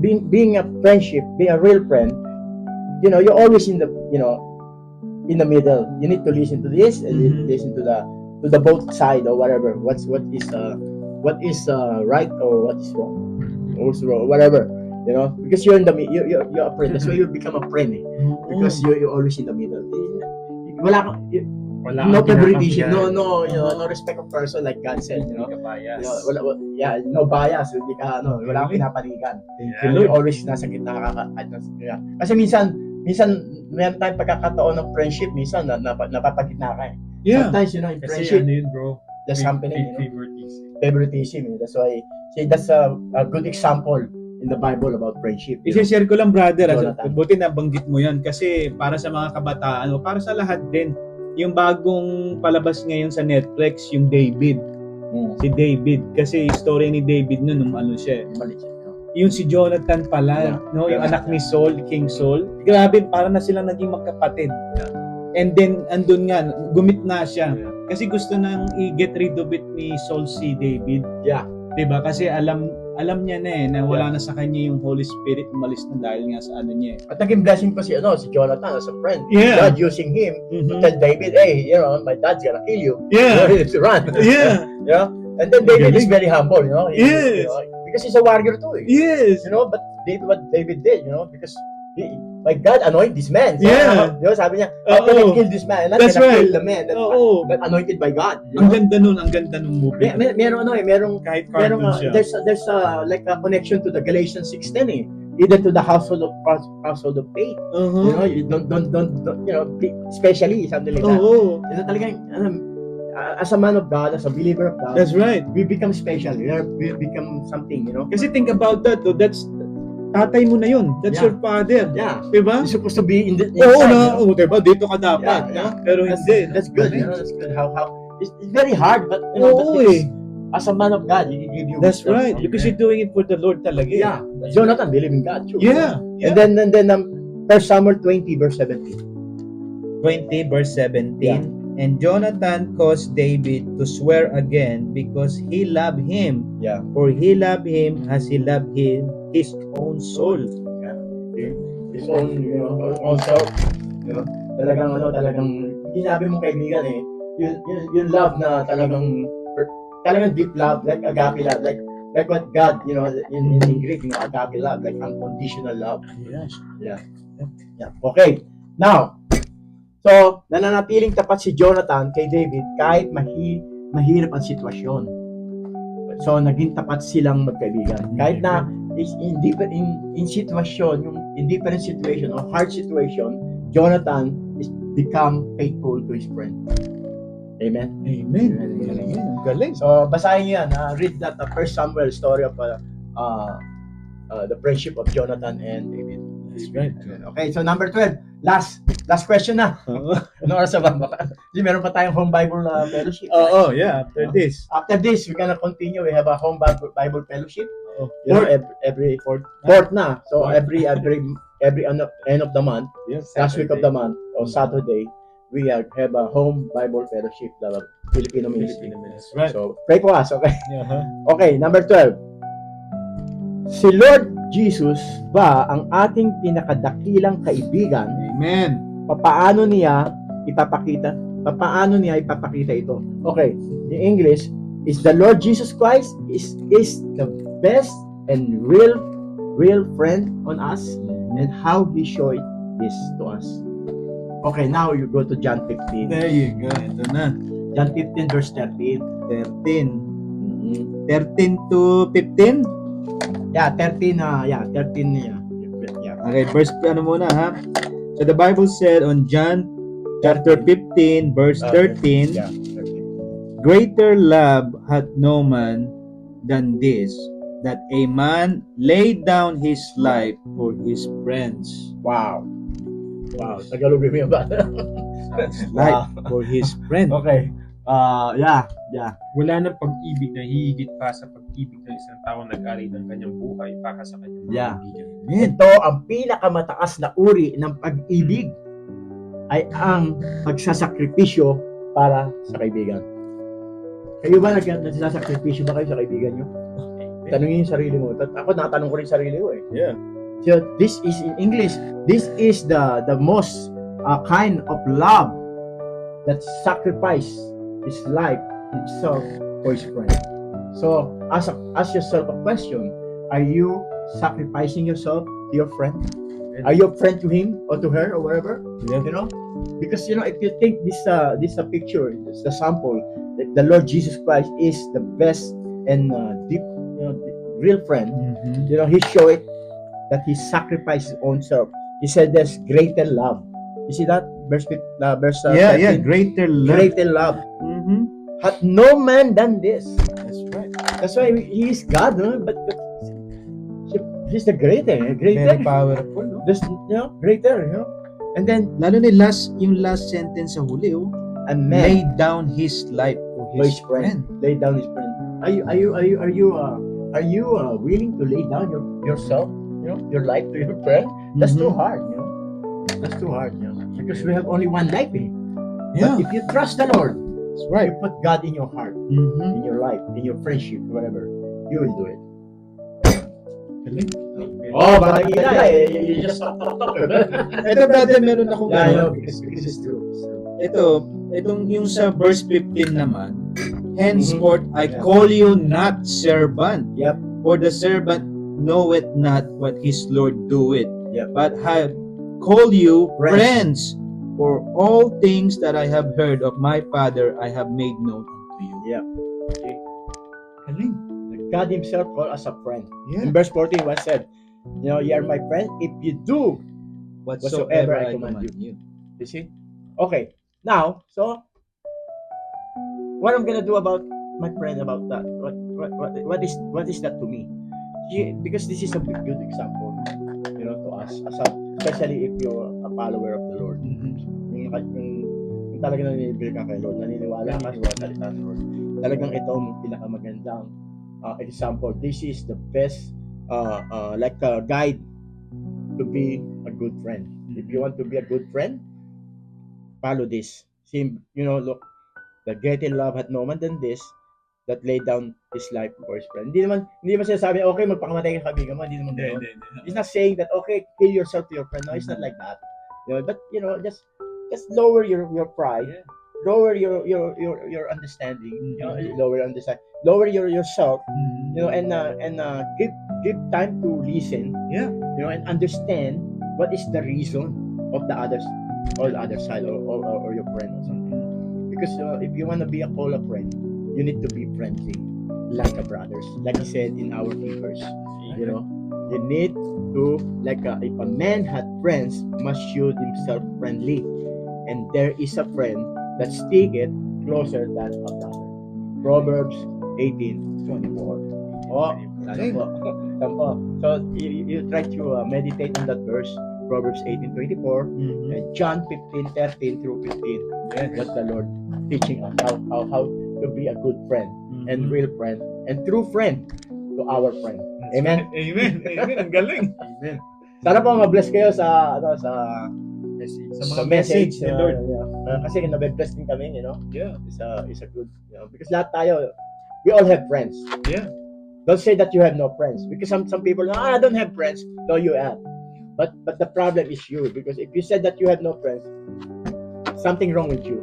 being a friendship, being a real friend. You're always in the middle. You need to listen to this and listen to the both side or whatever. What is right or what is wrong, or whatever. Because you're in the you're a friend. That's why you become a friend. Because you're always in the middle. Wala No kang favoritism, kinakapihan. no respect of person like God said. Hindi ka bias. No bias. Hindi ka wala kang pinapanigan. You're always nasa gitna ka. Kasi minsan meron tayong pagkakataon ng friendship, minsan napapagitna ka eh. Yeah. Sometimes, in Kasi friendship, ano yun, bro? that's happening, Favoritism. favoritism. That's why, that's a good example in the Bible about friendship. I-share ko lang, brother. Jonathan. Buti na banggit mo yan kasi para sa mga kabataan o para sa lahat din, yung bagong palabas ngayon sa Netflix, yung David. Si David. Kasi story ni David nung ano siya. Yung si Jonathan pala, Yeah. yung anak ni Saul, King Saul. Grabe, para na sila naging magkapatid. And then, andun nga, gumit na siya. Kasi gusto nang i-get rid of it ni Saul si David. Yeah. Diba? Kasi alam niya na na wala na sa kanya yung Holy Spirit, umalis na dahil nga sa ano niya. At naging blessing pa si Jonathan as a friend. Yeah. God using him to tell David, hey, my dad's gonna kill you. Yeah. You need to run. Yeah. And then David is very humble, Yes. because he's a warrior too. Yes. But what David did, because my God anointed this man. So, Yeah. Sabi niya, how can I Oo. kill this man? And not That's gonna right. kill the man that anointed by God. Ang ganda nung movie. Merong Kahit merong cartoon siya. there's like a connection to the Galatians 6:10 either to the household of faith. You don't especially something like that. Oo. Talagang as a man of God, as a believer of God, That's right. we become special. We become something, Kasi think about that, that's tatay mo na yun. That's Yeah. your father. Yeah. Diba? You're supposed to be in the Oo inside, na, diba? Dito ka dapat. Yeah. Pero That's, hindi. that's good. That's good. How it's very hard, but Oo the thing is, as a man of God, you give you That's wisdom. right. Because you're doing it for the Lord talaga. Yeah. Jonathan believe in God too. Yeah. And then 1 Samuel 20 verse 17. 20 verse 17. Yeah. And Jonathan caused David to swear again because he loved him. Yeah. For he loved him as he loved his own soul. His own, own self. Talagang sinabi mong kaibigan yung love na talagang deep love, like agape love, like what God, in Greek, agape love, like unconditional love. Yes. Yeah. Okay. Now, so, nananatiling tapat si Jonathan kay David kahit mahirap ang sitwasyon. So, naging tapat silang magkaibigan. Kahit na in sitwasyon, in different situation or hard situation, Jonathan is become faithful to his friend. Amen. Amen. Ang galing. So, basahin niyo yan. Read that First Samuel story of the friendship of Jonathan and David. That's right. Okay, so number 12. Last question na. Ano oras na ba? Kasi meron pa tayong home Bible fellowship. Yeah. After this. After this, we're gonna continue. We have a home Bible fellowship. Yeah. For every fourth na. So every end of the month, Yes. last week of the month, or Saturday, we have a home Bible fellowship, the Filipino ministry. That's right. So pray for us, okay? Uh-huh. Okay, number 12. Si Lord Jesus ba ang ating pinakadakilang kaibigan? Amen. Paano niya ipapakita ito? Okay, in English, is the Lord Jesus Christ is the best and real friend on us, and how he showed this to us. Okay, now you go to John 15. There you go. Ito na. John 15 verse 13. 13. 13 to 15? Yeah, 13 yeah. Okay, verse muna ha. So the Bible said on John chapter 15 verse 13, Yeah, 13. greater love hath no man than this, that a man lay down his life for his friends. Wow. Tagalog mo yung ba? Life for his friend. Okay. Yeah. Wala nang pag-ibig na hihigit pa sa pag-ibig ng isang tao nag-alay ng kanyang buhay para sa kanyang mga Yeah. kaibigan. Amen. Ito ang pinakamataas na uri ng pag-ibig ay ang pagsasakripisyo para sa kaibigan. Kayo ba nagsasakripisyo ba kayo sa kaibigan nyo? Tanungin yung sarili mo. Ako natanong ko rin sarili ko eh. Yeah. So this is in English. This is the most kind of love that sacrifice his life himself for his friend. So ask yourself a question: are you sacrificing yourself to your friend? Are you a friend to him or to her or wherever? Yeah. Because if you think this picture, this the sample, the Lord Jesus Christ is the best and deep, real friend. Mhm. He showed it that he sacrificed his own self. He said there's greater love. You see that verse 13? Greater love. Greater love. Mhm. Hath no man done this. That's right. That's why he is God, but he's the greater. Very powerful, no? There's, greater, And then Lalo na yung last sentence sa huli, a man laid down his life for for his his friend, lay down his friend. Are you willing to lay down yourself, your life to your friend? That's too Mhm. hard, That's too hard, because we have only one life. Yeah, But if you trust the Lord, that's right. you put God in your heart, Mhm. in your life, in your friendship, whatever, you will do it. Oh, but you just talk. Ito brother, meron akong Because it's true. Itong yung sa verse 15 naman, henceforth I call you not servant, Yep. for the servant knoweth not what his Lord doeth, Yep. but have called you Friends. friends, for all things that I have heard of my Father I have made known unto you. Yep. Okay. God himself called us a friend. Yeah. In verse 14, what said? You are my friend if you do. Whatsoever I command you. You see? Okay. Now, so what I'm gonna do about my friend about that? What is that to me? Because this is a good example, to us, especially if you're a follower of the Lord. Yung talagang naniniwala ka kay Lord, naniniwala ka sa salita ng Lord. Talagang ito ang pinakamagandang example. This is the best like a guide to be a good friend. If you want to be a good friend, follow this. See, look, the greater love had no man than this, that laid down his life for his friend. Hindi naman sinasabi, okay, magpakamatay ka kaibigan mo. Hindi naman gano'n. He's not saying that, okay, kill yourself to your friend. No, it's not like that. But, just lower your pride. Yeah. Lower your understanding. Lower your understanding. Lower yourself. And give time to listen. Yeah. And understand what is the reason of the others, or the other side, or your friend or something. Because if you want to be a friend, you need to be friendly, like a brothers. Like he said in our verse, you need to, like, if a man had friends, must show himself friendly, and there is a friend that sticketh closer than a brother. Proverbs 18:24. Oh, tampo. So you try to meditate on that verse, Proverbs 18:24, and John 15:13 through 15. What the Lord teaching us how to be a good friend and real friend and true friend to our friend. Amen. Amen. Ang galing. Amen. Sana po ma-bless kayo sa Sa mga message ni Lord. Kasi nabe-bless din kami, Yeah. It's a good, because lahat tayo, we all have friends. Yeah. Don't say that you have no friends, because some people, I don't have friends. No, you have. But the problem is you, because if you said that you have no friends, something wrong with you.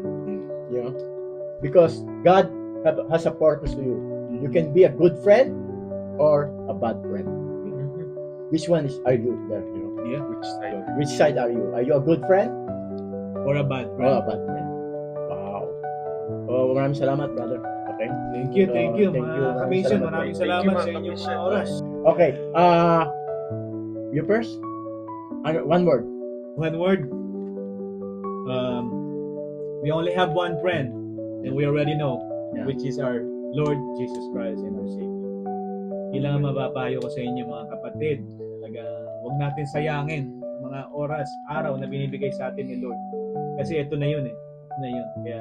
Because God has a purpose to you. You can be a good friend or a bad friend. Which one are you there? Yeah. Which side? Which side are you? Are you a good friend Or a bad or friend. a bad friend? Wow. Oh, maraming salamat, brother. Okay. Thank you. Thank you. Mga kamisyon, maraming Thank you, salamat mga sa inyong kamisyon. mga oras. Okay. You first. One word. One word. We only have one friend, and we already know, Yeah. which is our Lord Jesus Christ and our Savior. Ilang mapapayo ko sa inyo, mga kapatid. Talaga, huwag natin sayangin ang mga oras, araw na binibigay sa atin ni Lord. Kasi ito na yun. Ito na yun. Kaya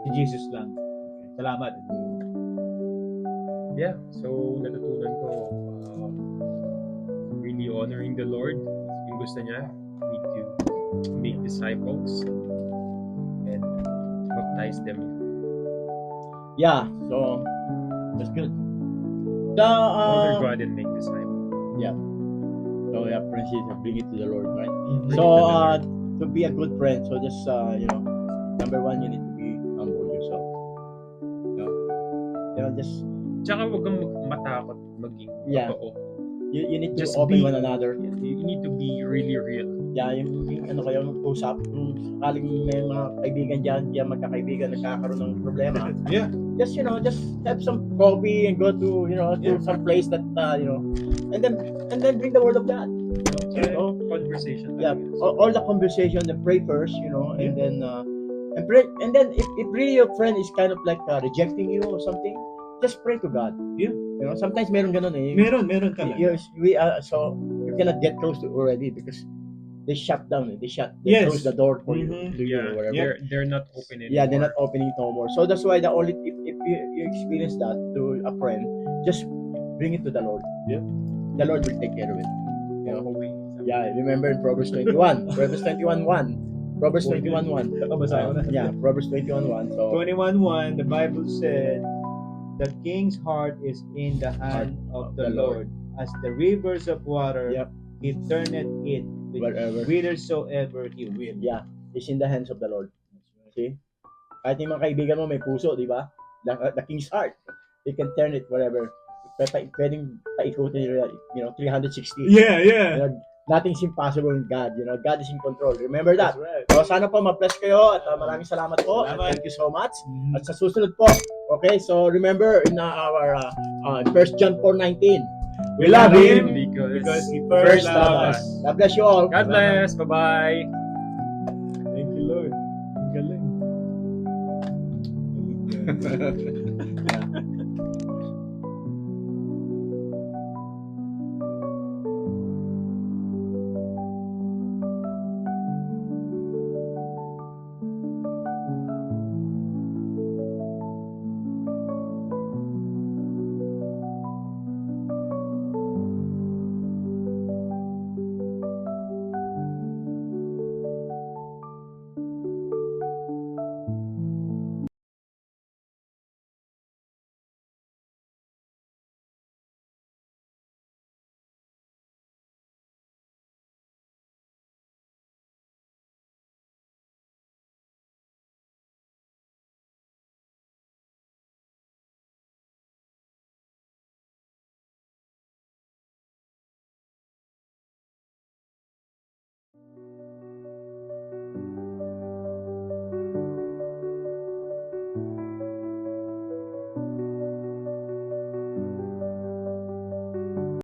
si Jesus lang. Salamat. Yeah, so natutunan ko really honoring the Lord. Yung gusto niya, we need to make disciples and baptize them. Yeah. So that's good. So Honor God and make disciples. So yeah, Francis, bring it to the Lord, right? Mhm. So to be a good friend, so just number one, you need to be humble yourself. Just Tsaka huwag kang matakot maging Yeah. totoo. you need to Just open be- one another. You need to be really real. Yeah, yung kayo usap, kung sakaling may mga kaibigan diyan magkakaibigan nagkakaroon ng problema. Yeah. Just just have some coffee and go to to some place that and then bring the word of God. Conversation. Yeah, all the conversation, then pray first, and then and pray, and then if really your friend is kind of like rejecting you or something, just pray to God. Yeah. Sometimes meron ganun eh. Meron talaga. So you cannot get close to already because they shut down. They Yes. close the door for you. Mhm. To you or whatever. They're not open anymore. Yeah, they're not opening no more. So that's why if you experience that to a friend, just bring it to the Lord. Yeah. The Lord will take care of it. Away. Yeah, remember in Proverbs 21. Proverbs 21:1. Proverbs 21:1. Babasahin ko na. Yeah, Proverbs 21:1. So 21:1, the Bible said, the king's heart is in the hand of the Lord. As the rivers of water, Yep. he turneth it Wherever. whithersoever he will. yeah, it's in the hands of the Lord. See? Kahit yung mga kaibigan mo may puso, di ba? The king's heart. He can turn it wherever. Pwedeng paikutin 360. Yeah. Nothing's impossible in God. God is in control. Remember that. That's right. So sana po ma-bless kayo at maraming salamat po. And Salamat. thank you so much. At sa susunod po. Okay, so remember in our 1 John 4:19. We love him because he first first loved loved us. us. God bless you all. God bless. Bye-bye. Thank you, Lord. Ang galing.